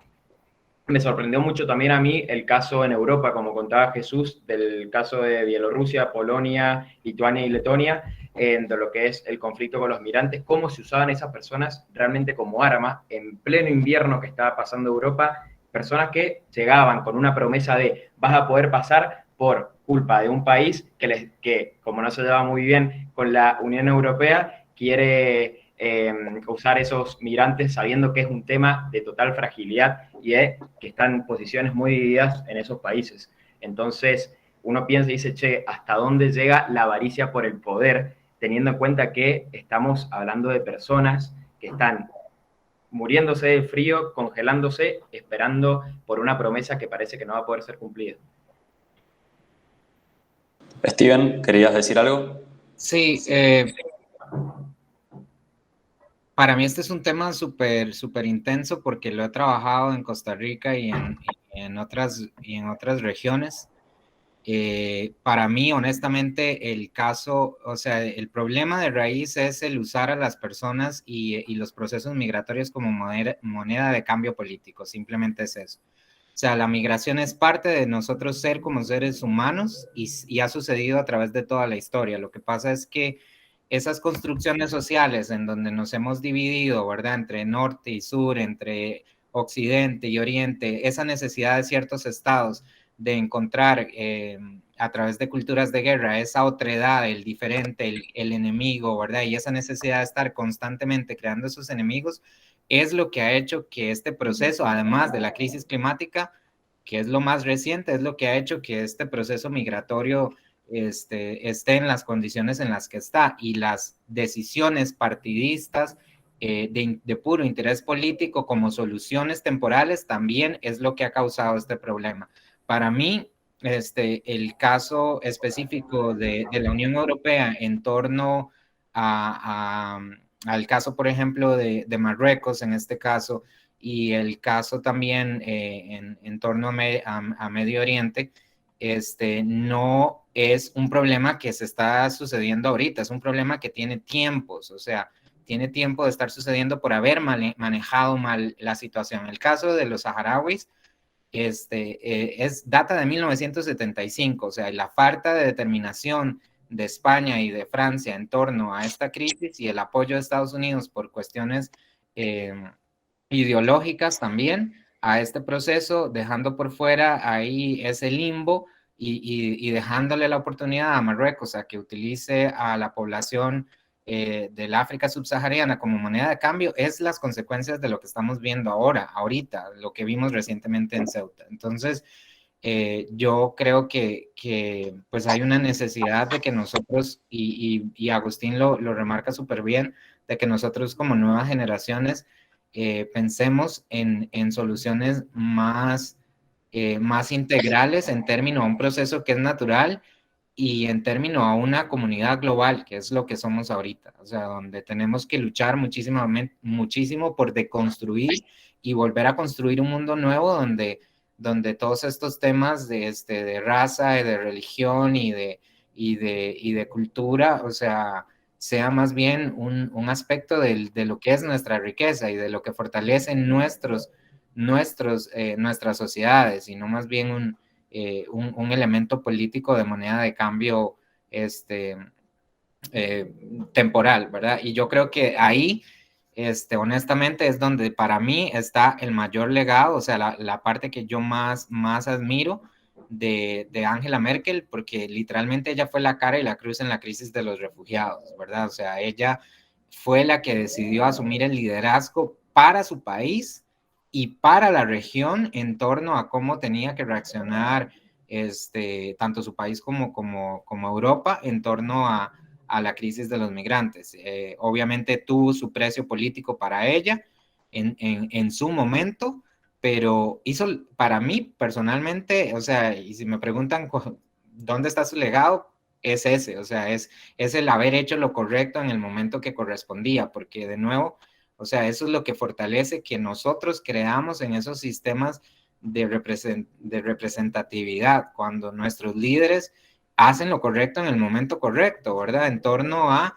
Me sorprendió mucho también a mí el caso en Europa, como contaba Jesús, del caso de Bielorrusia, Polonia, Lituania y Letonia, de lo que es el conflicto con los migrantes, cómo se usaban esas personas realmente como arma en pleno invierno que estaba pasando Europa, personas que llegaban con una promesa de vas a poder pasar por culpa de un país que como no se lleva muy bien con la Unión Europea, quiere usar esos migrantes sabiendo que es un tema de total fragilidad y que están en posiciones muy divididas en esos países. Entonces, uno piensa y dice, che, ¿hasta dónde llega la avaricia por el poder? Teniendo en cuenta que estamos hablando de personas que están muriéndose de frío, congelándose, esperando por una promesa que parece que no va a poder ser cumplida. Steven, ¿querías decir algo? Sí, para mí este es un tema súper intenso porque lo he trabajado en Costa Rica y en otras regiones. Para mí, honestamente, el caso, o sea, el problema de raíz es el usar a las personas y los procesos migratorios como moneda de cambio político, simplemente es eso. O sea, la migración es parte de nosotros ser como seres humanos y ha sucedido a través de toda la historia. Lo que pasa es que esas construcciones sociales en donde nos hemos dividido, ¿verdad? Entre norte y sur, entre occidente y oriente, esa necesidad de ciertos estados de encontrar a través de culturas de guerra esa otredad, el diferente, el enemigo, ¿verdad? Y esa necesidad de estar constantemente creando esos enemigos es lo que ha hecho que este proceso, además de la crisis climática, que es lo más reciente, es lo que ha hecho que este proceso migratorio esté en las condiciones en las que está, y las decisiones partidistas de puro interés político como soluciones temporales también es lo que ha causado este problema. Para mí, el caso específico de la Unión Europea en torno al caso, por ejemplo, de Marruecos en este caso, y el caso también en torno a Medio Oriente, no es un problema que se está sucediendo ahorita, es un problema que tiene tiempos, o sea, tiene tiempo de estar sucediendo por haber manejado mal la situación. El caso de los saharauis data de 1975, o sea, la falta de determinación de España y de Francia en torno a esta crisis y el apoyo de Estados Unidos por cuestiones ideológicas también a este proceso, dejando por fuera ahí ese limbo y dejándole la oportunidad a Marruecos a que utilice a la población del África subsahariana como moneda de cambio, es las consecuencias de lo que estamos viendo ahorita, lo que vimos recientemente en Ceuta. Entonces, yo creo que pues hay una necesidad de que nosotros, y Agustín lo remarca súper bien, de que nosotros como nuevas generaciones pensemos en soluciones más integrales en términos a un proceso que es natural y en términos a una comunidad global, que es lo que somos ahorita, o sea, donde tenemos que luchar muchísimo por deconstruir y volver a construir un mundo nuevo donde todos estos temas de raza, de religión y de cultura, o sea, sea más bien un aspecto de lo que es nuestra riqueza y de lo que fortalece nuestras sociedades, y no más bien un elemento político de moneda de cambio temporal, ¿verdad? Y yo creo que ahí, honestamente, es donde para mí está el mayor legado, o sea, la parte que yo más admiro de Angela Merkel, porque literalmente ella fue la cara y la cruz en la crisis de los refugiados, ¿verdad? O sea, ella fue la que decidió asumir el liderazgo para su país y para la región en torno a cómo tenía que reaccionar tanto su país como Europa en torno a la crisis de los migrantes. Obviamente tuvo su precio político para ella en su momento, pero hizo, para mí personalmente, o sea, y si me preguntan dónde está su legado, es ese, o sea, es el haber hecho lo correcto en el momento que correspondía, porque de nuevo, o sea, eso es lo que fortalece que nosotros creamos en esos sistemas de representatividad, cuando nuestros líderes hacen lo correcto en el momento correcto, ¿verdad? En torno a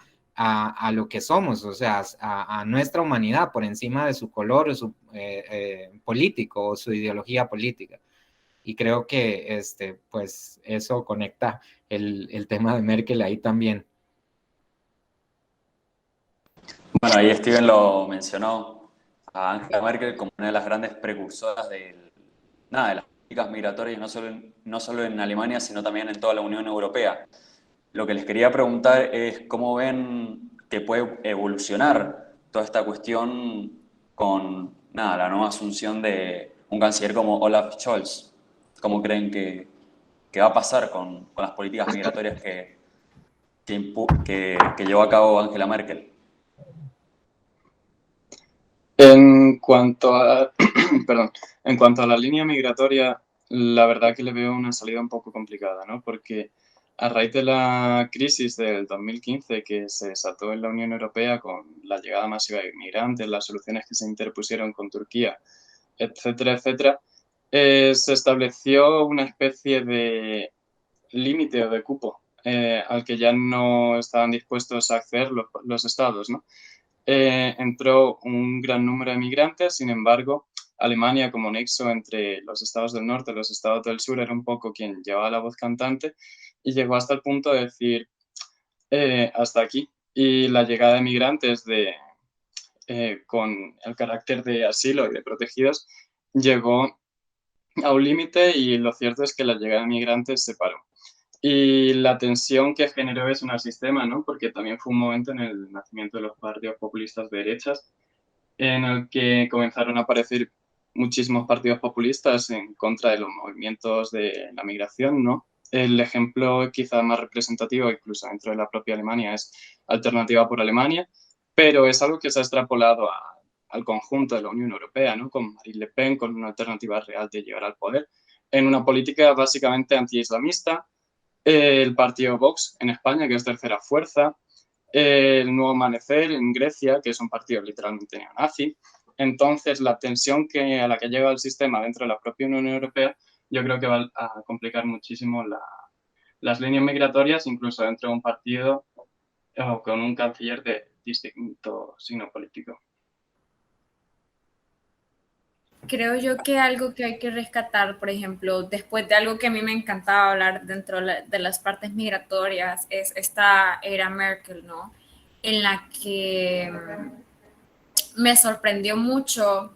lo que somos, o sea, a nuestra humanidad por encima de su color o su político o su ideología política. Y creo que pues eso conecta el tema de Merkel ahí también. Bueno, ahí Steven lo mencionó a Angela Merkel como una de las grandes precursoras de las políticas migratorias, no solo en Alemania, sino también en toda la Unión Europea. Lo que les quería preguntar es cómo ven que puede evolucionar toda esta cuestión con la nueva asunción de un canciller como Olaf Scholz. ¿Cómo creen que va a pasar con las políticas migratorias que llevó a cabo Angela Merkel? En cuanto a, perdón, en cuanto a la línea migratoria, la verdad que le veo una salida un poco complicada, ¿no? Porque a raíz de la crisis del 2015 que se desató en la Unión Europea con la llegada masiva de inmigrantes, las soluciones que se interpusieron con Turquía, etcétera, etcétera, se estableció una especie de límite o de cupo al que ya no estaban dispuestos a acceder los estados, ¿no? Entró un gran número de migrantes, sin embargo, Alemania como nexo entre los estados del norte y los estados del sur era un poco quien llevaba la voz cantante y llegó hasta el punto de decir hasta aquí. Y la llegada de migrantes con el carácter de asilo y de protegidos llegó a un límite y lo cierto es que la llegada de migrantes se paró. Y la tensión que generó es un sistema, ¿no? Porque también fue un momento en el nacimiento de los partidos populistas de derechas, en el que comenzaron a aparecer muchísimos partidos populistas en contra de los movimientos de la migración, ¿no? El ejemplo quizá más representativo, incluso dentro de la propia Alemania, es Alternativa por Alemania, pero es algo que se ha extrapolado al conjunto de la Unión Europea, ¿no? Con Marine Le Pen, con una alternativa real de llegar al poder, en una política básicamente anti-islamista, el partido Vox en España, que es tercera fuerza, el Nuevo Amanecer en Grecia, que es un partido literalmente neonazi. Entonces, la tensión a la que llega el sistema dentro de la propia Unión Europea, yo creo que va a complicar muchísimo las líneas migratorias, incluso dentro de un partido o con un canciller de distinto signo político. Creo yo que algo que hay que rescatar, por ejemplo, después de algo que a mí me encantaba hablar dentro de las partes migratorias, es esta era Merkel, ¿no? En la que me sorprendió mucho,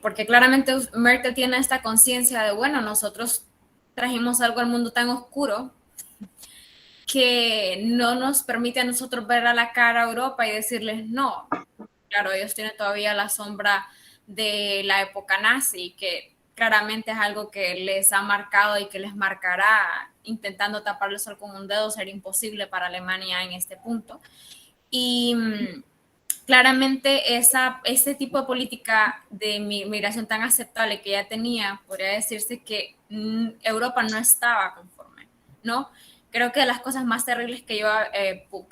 porque claramente Merkel tiene esta conciencia de, bueno, nosotros trajimos algo al mundo tan oscuro que no nos permite a nosotros ver a la cara a Europa y decirles no. Claro, ellos tienen todavía la sombra de la época nazi, que claramente es algo que les ha marcado y que les marcará, intentando tapar el sol con un dedo, ser imposible para Alemania en este punto. Y claramente ese tipo de política de migración tan aceptable que ya tenía, podría decirse que Europa no estaba conforme, ¿no? Creo que las cosas más terribles que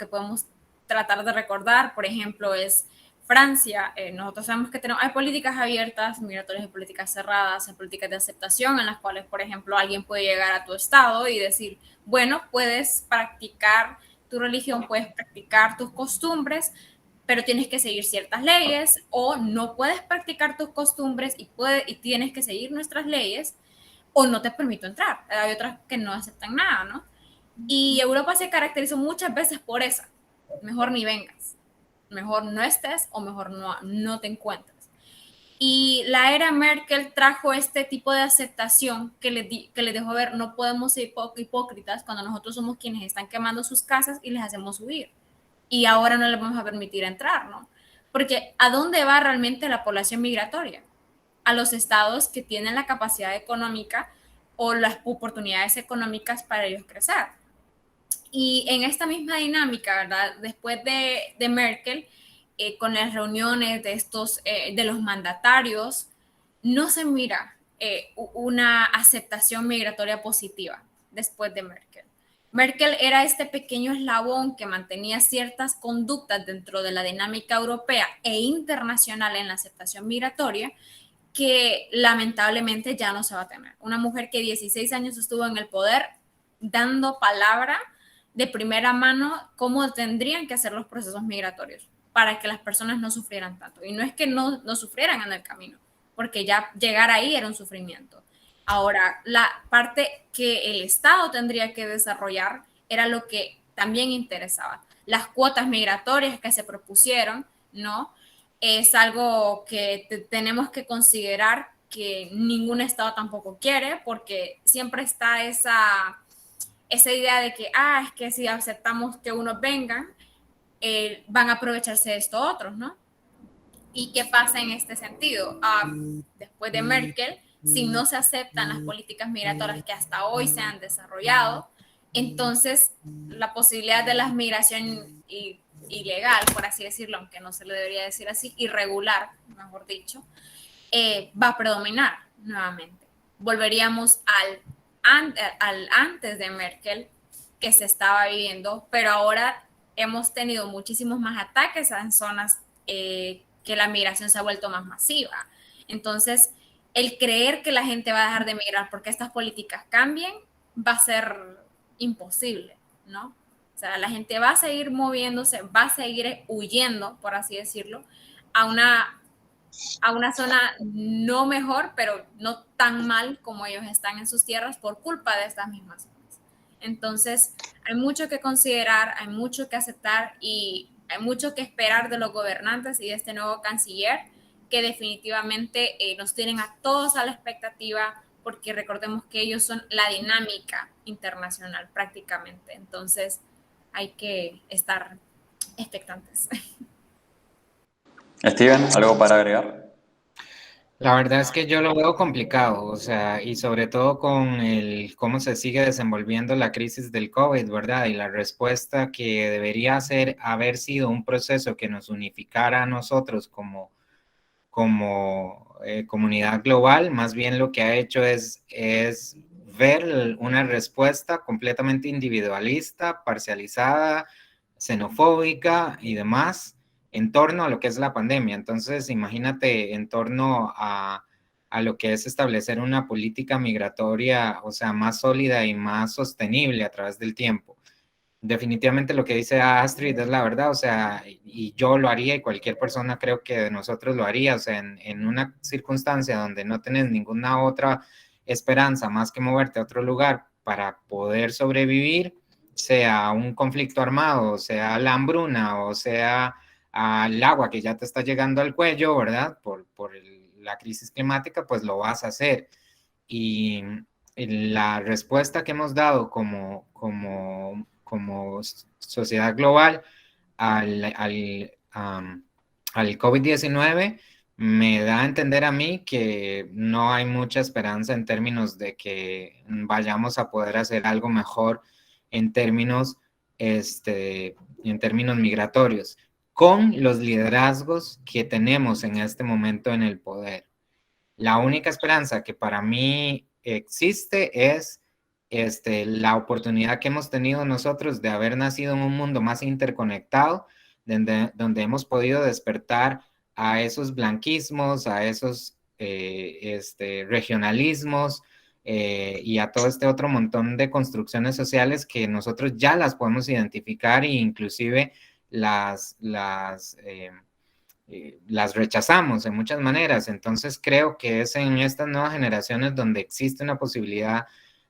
podemos tratar de recordar, por ejemplo, es Francia. Nosotros sabemos que hay políticas abiertas, migratorias y políticas cerradas, hay políticas de aceptación en las cuales, por ejemplo, alguien puede llegar a tu estado y decir, bueno, puedes practicar tu religión, puedes practicar tus costumbres, pero tienes que seguir ciertas leyes, o no puedes practicar tus costumbres y tienes que seguir nuestras leyes, o no te permito entrar. Hay otras que no aceptan nada, ¿no? Y Europa se caracterizó muchas veces por esa. Mejor ni vengas, mejor no estés o mejor no te encuentres. Y la era Merkel trajo este tipo de aceptación que les dejó ver, no podemos ser hipócritas cuando nosotros somos quienes están quemando sus casas y les hacemos huir. Y ahora no les vamos a permitir entrar, ¿no? Porque ¿a dónde va realmente la población migratoria? A los estados que tienen la capacidad económica o las oportunidades económicas para ellos crecer. Y en esta misma dinámica, ¿verdad? Después de Merkel, con las reuniones de los mandatarios, no se mira una aceptación migratoria positiva después de Merkel. Merkel era este pequeño eslabón que mantenía ciertas conductas dentro de la dinámica europea e internacional en la aceptación migratoria, que lamentablemente ya no se va a tener. Una mujer que 16 años estuvo en el poder dando palabra de primera mano cómo tendrían que hacer los procesos migratorios para que las personas no sufrieran tanto. Y no es que no sufrieran en el camino, porque ya llegar ahí era un sufrimiento. Ahora, la parte que el Estado tendría que desarrollar era lo que también interesaba. Las cuotas migratorias que se propusieron, ¿no? Es algo que tenemos que considerar que ningún Estado tampoco quiere, porque siempre está esa idea de que, es que si aceptamos que unos vengan, van a aprovecharse de estos otros, ¿no? ¿Y qué pasa en este sentido? Después de Merkel, si no se aceptan las políticas migratorias que hasta hoy se han desarrollado, entonces la posibilidad de la migración ilegal, por así decirlo, aunque no se le debería decir así, irregular, mejor dicho, va a predominar nuevamente. Volveríamos al antes de Merkel que se estaba viviendo, pero ahora hemos tenido muchísimos más ataques en zonas que la migración se ha vuelto más masiva. Entonces, el creer que la gente va a dejar de migrar porque estas políticas cambien va a ser imposible, ¿no? O sea, la gente va a seguir moviéndose, va a seguir huyendo, por así decirlo, a una zona no mejor, pero no tan mal como ellos están en sus tierras por culpa de estas mismas zonas. Entonces, hay mucho que considerar, hay mucho que aceptar y hay mucho que esperar de los gobernantes y de este nuevo canciller, que definitivamente nos tienen a todos a la expectativa, porque recordemos que ellos son la dinámica internacional prácticamente. Entonces, hay que estar expectantes. Steven, ¿algo para agregar? La verdad es que yo lo veo complicado, o sea, y sobre todo con cómo se sigue desenvolviendo la crisis del COVID, ¿verdad? Y la respuesta que debería haber sido un proceso que nos unificara a nosotros como comunidad global, más bien lo que ha hecho es ver una respuesta completamente individualista, parcializada, xenofóbica y demás en torno a lo que es la pandemia. Entonces, imagínate en torno a lo que es establecer una política migratoria, o sea, más sólida y más sostenible a través del tiempo. definitivamente lo que dice Astrid es la verdad, o sea, y yo lo haría y cualquier persona creo que de nosotros lo haría, o sea, en una circunstancia donde no tenés ninguna otra esperanza más que moverte a otro lugar para poder sobrevivir, sea un conflicto armado, sea la hambruna, o sea al agua que ya te está llegando al cuello, ¿verdad? La crisis climática, pues lo vas a hacer. Y la respuesta que hemos dado como sociedad global al COVID-19 me da a entender a mí que no hay mucha esperanza en términos de que vayamos a poder hacer algo mejor en términos, en términos migratorios, con los liderazgos que tenemos en este momento en el poder. La única esperanza que para mí existe es la oportunidad que hemos tenido nosotros de haber nacido en un mundo más interconectado, donde hemos podido despertar a esos blanquismos, a esos regionalismos y a todo este otro montón de construcciones sociales que nosotros ya las podemos identificar e inclusive las rechazamos en muchas maneras. Entonces creo que es en estas nuevas generaciones donde existe una posibilidad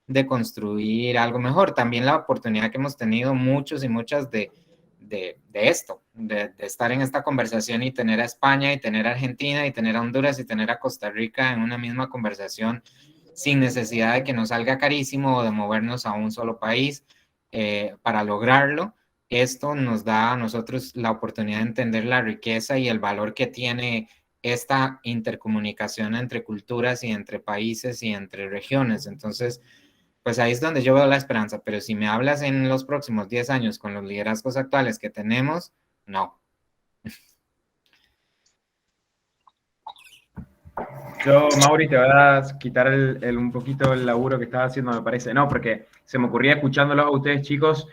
de construir algo mejor. También la oportunidad que hemos tenido muchos y muchas de esto, de estar en esta conversación y tener a España y tener a Argentina y tener a Honduras y tener a Costa Rica en una misma conversación sin necesidad de que nos salga carísimo o de movernos a un solo país para lograrlo. Esto nos da a nosotros la oportunidad de entender la riqueza y el valor que tiene esta intercomunicación entre culturas y entre países y entre regiones. Entonces, pues ahí es donde yo veo la esperanza. Pero si me hablas en los próximos 10 años con los liderazgos actuales que tenemos, no. Yo, Mauri, te voy a quitar un poquito el laburo que estaba haciendo, me parece. No, porque se me ocurría escuchándolos a ustedes, chicos,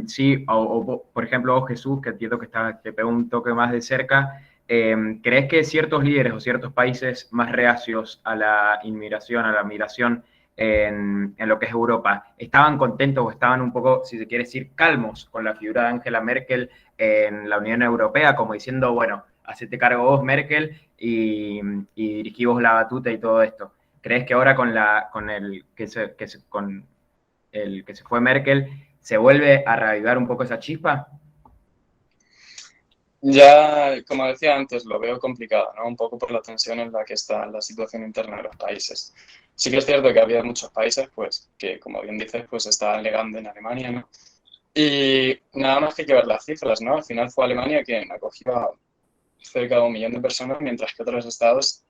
sí, por ejemplo, vos, Jesús, que entiendo que te pegó un toque más de cerca, ¿crees que ciertos líderes o ciertos países más reacios a la inmigración, a la migración en lo que es Europa, estaban contentos o estaban un poco, si se quiere decir, calmos con la figura de Angela Merkel en la Unión Europea, como diciendo, bueno, hacete cargo vos, Merkel, y dirigí vos la batuta y todo esto? ¿Crees que ahora con el que se fue Merkel se vuelve a reavivar un poco esa chispa? Ya, como decía antes, lo veo complicado, ¿no? Un poco por la tensión en la que está la situación interna de los países. Sí que es cierto que había muchos países, pues, que como bien dices, pues estaban legando en Alemania, ¿no? Y nada más que hay que ver las cifras, ¿no? Al final fue Alemania quien acogió a cerca de 1 millón de personas, mientras que otros estados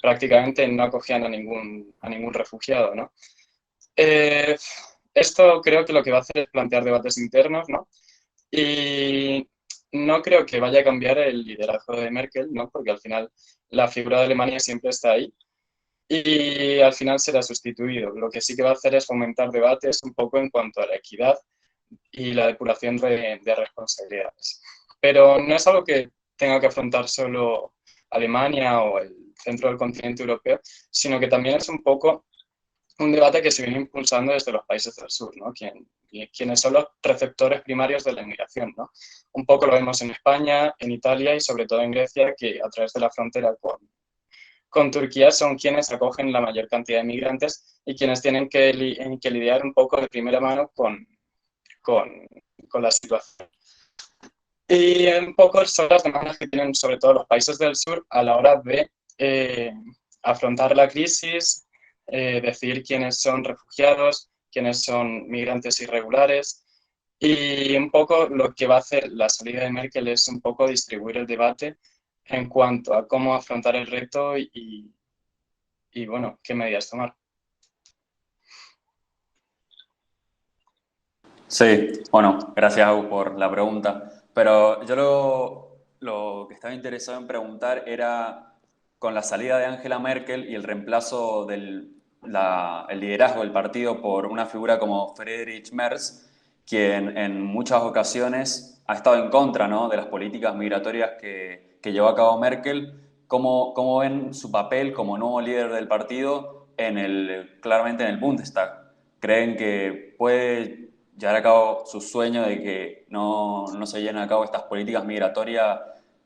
prácticamente no acogían a ningún refugiado, ¿no? Esto creo que lo que va a hacer es plantear debates internos, ¿no? Y no creo que vaya a cambiar el liderazgo de Merkel, ¿no? Porque al final la figura de Alemania siempre está ahí y al final será sustituido. Lo que sí que va a hacer es fomentar debates un poco en cuanto a la equidad y la depuración de responsabilidades. Pero no es algo que tenga que afrontar solo Alemania o el centro del continente europeo, sino que también es un poco un debate que se viene impulsando desde los países del sur, ¿no? Quienes son los receptores primarios de la inmigración, ¿no? Un poco lo vemos en España, en Italia y sobre todo en Grecia, que a través de la frontera con Turquía son quienes acogen la mayor cantidad de migrantes y quienes tienen que lidiar un poco de primera mano con la situación. Y un poco son las demandas que tienen sobre todo los países del sur a la hora de afrontar la crisis, decidir quiénes son refugiados, quiénes son migrantes irregulares. Y un poco lo que va a hacer la salida de Merkel es un poco distribuir el debate en cuanto a cómo afrontar el reto y bueno, qué medidas tomar. Sí, bueno, gracias, Agus, por la pregunta. Pero yo lo que estaba interesado en preguntar era, con la salida de Angela Merkel y el reemplazo el liderazgo del partido por una figura como Friedrich Merz, quien en muchas ocasiones ha estado en contra, ¿no?, de las políticas migratorias que llevó a cabo Merkel. ¿Cómo ven su papel como nuevo líder del partido claramente en el Bundestag? ¿Creen que puede llevar a cabo su sueño de que no se lleven a cabo estas políticas migratorias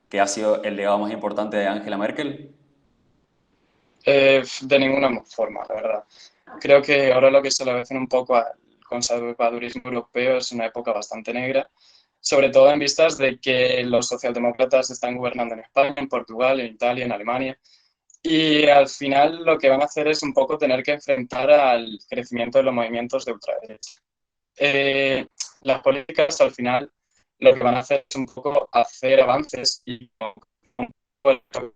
que ha sido el legado más importante de Angela Merkel? De ninguna forma, la verdad. Creo que ahora lo que se le avecina un poco al conservadurismo europeo es una época bastante negra, sobre todo en vistas de que los socialdemócratas están gobernando en España, en Portugal, en Italia, en Alemania, y al final lo que van a hacer es un poco tener que enfrentar al crecimiento de los movimientos de ultraderecha. Las políticas al final lo que van a hacer es un poco hacer avances y un poco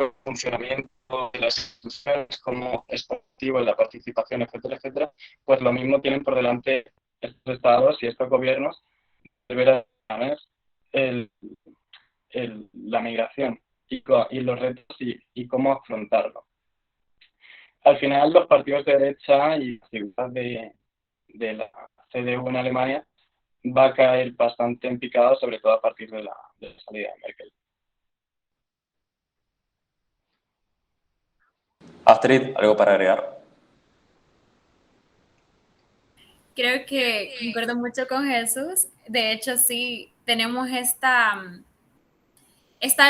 el funcionamiento de las instituciones, como es positivo en la participación, etcétera, etcétera, pues lo mismo tienen por delante estos estados y estos gobiernos de ver a vez la migración y los retos y cómo afrontarlo. Al final, los partidos de derecha y la figura de la CDU en Alemania va a caer bastante en picado, sobre todo a partir de la salida de Merkel. Astrid, ¿algo para agregar? Creo que concuerdo mucho con Jesús. De hecho, sí, tenemos esta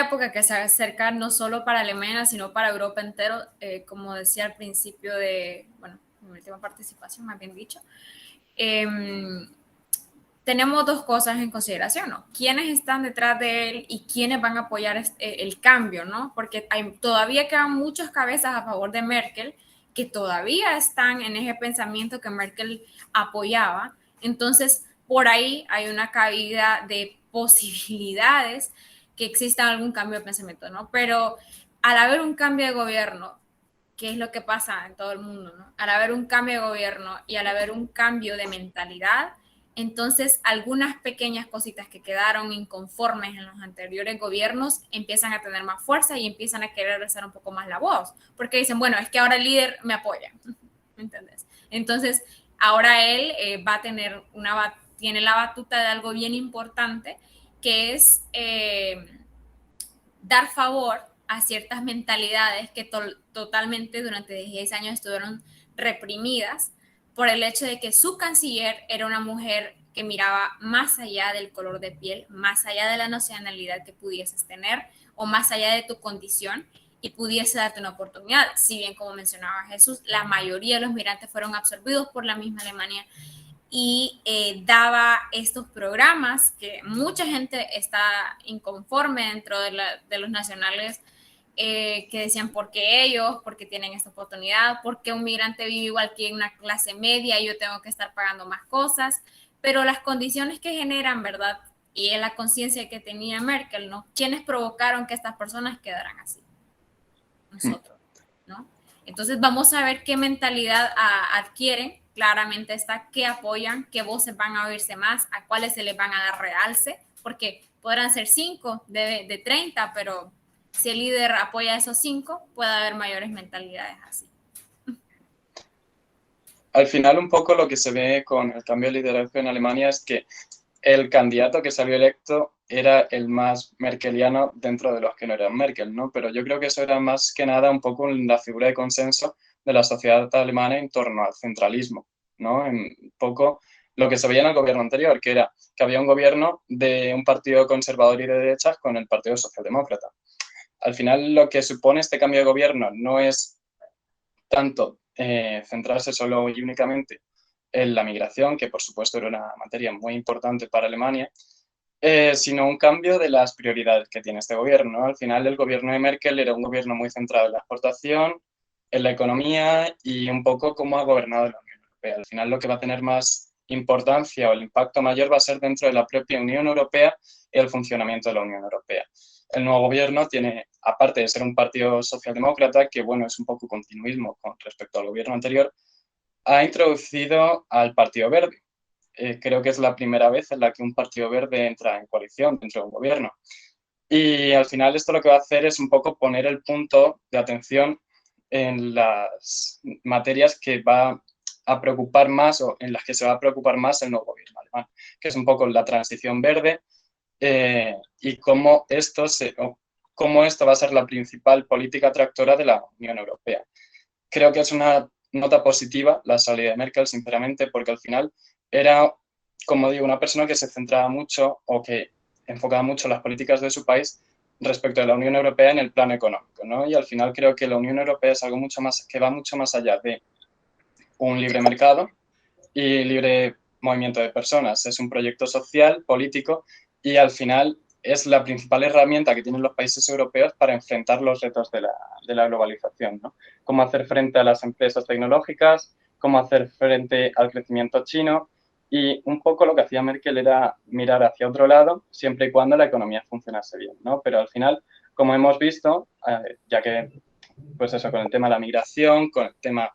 época que se acerca no solo para Alemania, sino para Europa entero, como decía al principio de, bueno, mi última participación, más bien dicho. Tenemos dos cosas en consideración, ¿no? ¿Quiénes están detrás de él y quiénes van a apoyar el cambio, ¿no? Porque todavía quedan muchas cabezas a favor de Merkel que todavía están en ese pensamiento que Merkel apoyaba. Entonces, por ahí hay una cabida de posibilidades que exista algún cambio de pensamiento, ¿no? Pero al haber un cambio de gobierno, ¿qué es lo que pasa en todo el mundo, ¿no? Al haber un cambio de gobierno y al haber un cambio de mentalidad, entonces algunas pequeñas cositas que quedaron inconformes en los anteriores gobiernos empiezan a tener más fuerza y empiezan a querer alzar un poco más la voz, porque dicen, bueno, es que ahora el líder me apoya, ¿me entiendes? Entonces, ahora él va a tener tiene la batuta de algo bien importante, que es dar favor a ciertas mentalidades que totalmente durante 10 años estuvieron reprimidas por el hecho de que su canciller era una mujer que miraba más allá del color de piel, más allá de la nacionalidad que pudieses tener o más allá de tu condición y pudiese darte una oportunidad. Si bien, como mencionaba Jesús, la mayoría de los migrantes fueron absorbidos por la misma Alemania y daba estos programas que mucha gente está inconforme dentro de los nacionales, que decían por qué ellos, porque tienen esta oportunidad, porque un migrante vive igual que en una clase media y yo tengo que estar pagando más cosas, pero las condiciones que generan, ¿verdad? Y en la conciencia que tenía Merkel, ¿no? ¿Quiénes provocaron que estas personas quedaran así? Nosotros, ¿no? Entonces vamos a ver qué mentalidad adquieren. Claramente está qué apoyan, qué voces van a oírse más, a cuáles se les van a dar realce, porque podrán ser 5 de 30, pero si el líder apoya a esos 5, puede haber mayores mentalidades así. Al final, un poco lo que se ve con el cambio de liderazgo en Alemania es que el candidato que salió electo era el más merkeliano dentro de los que no eran Merkel, ¿no? Pero yo creo que eso era más que nada un poco la figura de consenso de la sociedad alemana en torno al centralismo, ¿no? Un poco lo que se veía en el gobierno anterior, que era que había un gobierno de un partido conservador y de derechas con el Partido Socialdemócrata. Al final, lo que supone este cambio de gobierno no es tanto centrarse solo y únicamente en la migración, que por supuesto era una materia muy importante para Alemania, sino un cambio de las prioridades que tiene este gobierno. Al final, el gobierno de Merkel era un gobierno muy centrado en la exportación, en la economía y un poco cómo ha gobernado la Unión Europea. Al final, lo que va a tener más importancia o el impacto mayor va a ser dentro de la propia Unión Europea y el funcionamiento de la Unión Europea. El nuevo gobierno tiene, aparte de ser un partido socialdemócrata, que bueno, es un poco continuismo con respecto al gobierno anterior, ha introducido al Partido Verde. Creo que es la primera vez en la que un partido verde entra en coalición dentro de un gobierno. Y al final esto lo que va a hacer es un poco poner el punto de atención en las materias que va a preocupar más o en las que se va a preocupar más el nuevo gobierno alemán, que es un poco la transición verde y cómo esto va a ser la principal política tractora de la Unión Europea. Creo que es una nota positiva la salida de Merkel, sinceramente, porque al final era, como digo, una persona que se centraba mucho o que enfocaba mucho las políticas de su país respecto de la Unión Europea en el plano económico, ¿no? Y al final creo que la Unión Europea es algo mucho más, que va mucho más allá de un libre mercado y libre movimiento de personas. Es un proyecto social, político, y al final es la principal herramienta que tienen los países europeos para enfrentar los retos de la globalización, ¿no? Cómo hacer frente a las empresas tecnológicas, cómo hacer frente al crecimiento chino, y un poco lo que hacía Merkel era mirar hacia otro lado, siempre y cuando la economía funcionase bien, ¿no? Pero al final, como hemos visto, ya que, pues eso, con el tema de la migración, con el tema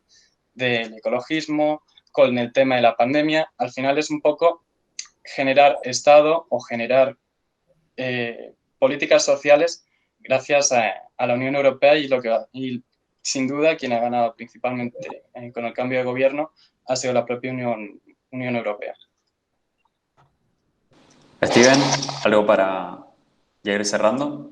del ecologismo, con el tema de la pandemia, al final es un poco generar Estado o generar políticas sociales gracias a la Unión Europea y sin duda quien ha ganado principalmente con el cambio de gobierno ha sido la propia Unión Europea. Steven, ¿algo para ya ir cerrando?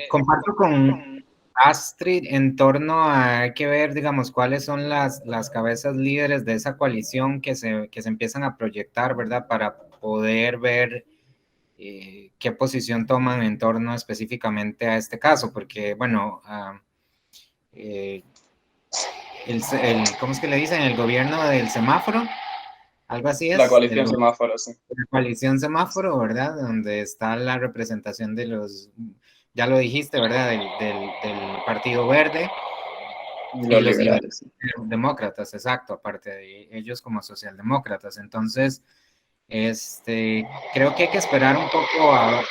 Comparto con Astrid en torno a, hay que ver, digamos, cuáles son las cabezas líderes de esa coalición que se empiezan a proyectar, ¿verdad? Para poder ver qué posición toman en torno específicamente a este caso, porque, bueno, ¿cómo es que le dicen? El gobierno del semáforo, algo así es. La coalición semáforo, sí. La coalición semáforo, ¿verdad? Donde está la representación de los, ya lo dijiste, ¿verdad? Del Partido Verde. Y los liberales. Demócratas, exacto, aparte de ellos como socialdemócratas. Entonces, creo que hay que esperar un poco a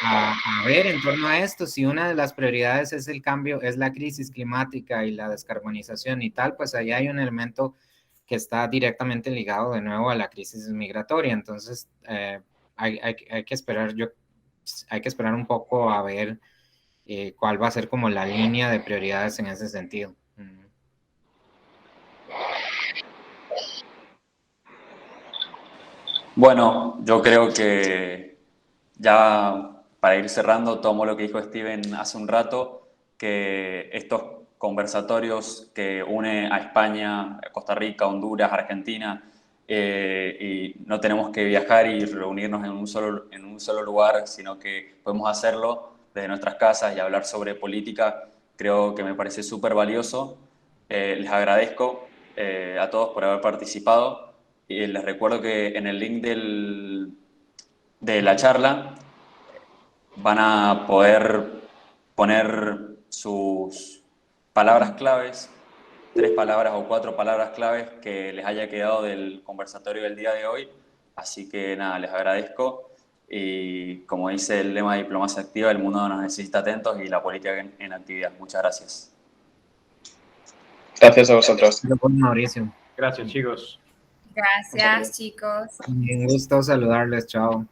ver en torno a esto. Si una de las prioridades es el cambio, es la crisis climática y la descarbonización y tal, pues ahí hay un elemento que está directamente ligado de nuevo a la crisis migratoria. Entonces, hay que esperar, hay que esperar un poco a ver cuál va a ser como la línea de prioridades en ese sentido. Bueno, yo creo que ya para ir cerrando, tomo lo que dijo Steven hace un rato, que estos conversatorios que une a España, Costa Rica, Honduras, Argentina, y no tenemos que viajar y reunirnos en un solo lugar, sino que podemos hacerlo desde nuestras casas y hablar sobre política, creo que me parece súper valioso. Les agradezco a todos por haber participado. Y les recuerdo que en el link de la charla van a poder poner sus palabras claves, 3 palabras o 4 palabras claves que les haya quedado del conversatorio del día de hoy. Así que nada, les agradezco. Y como dice el lema de Diplomacia Activa, el mundo nos necesita atentos y la política en actividad. Muchas gracias. Gracias a vosotros. Mauricio. Gracias, chicos. Gracias, chicos. Un gusto saludarles, chao.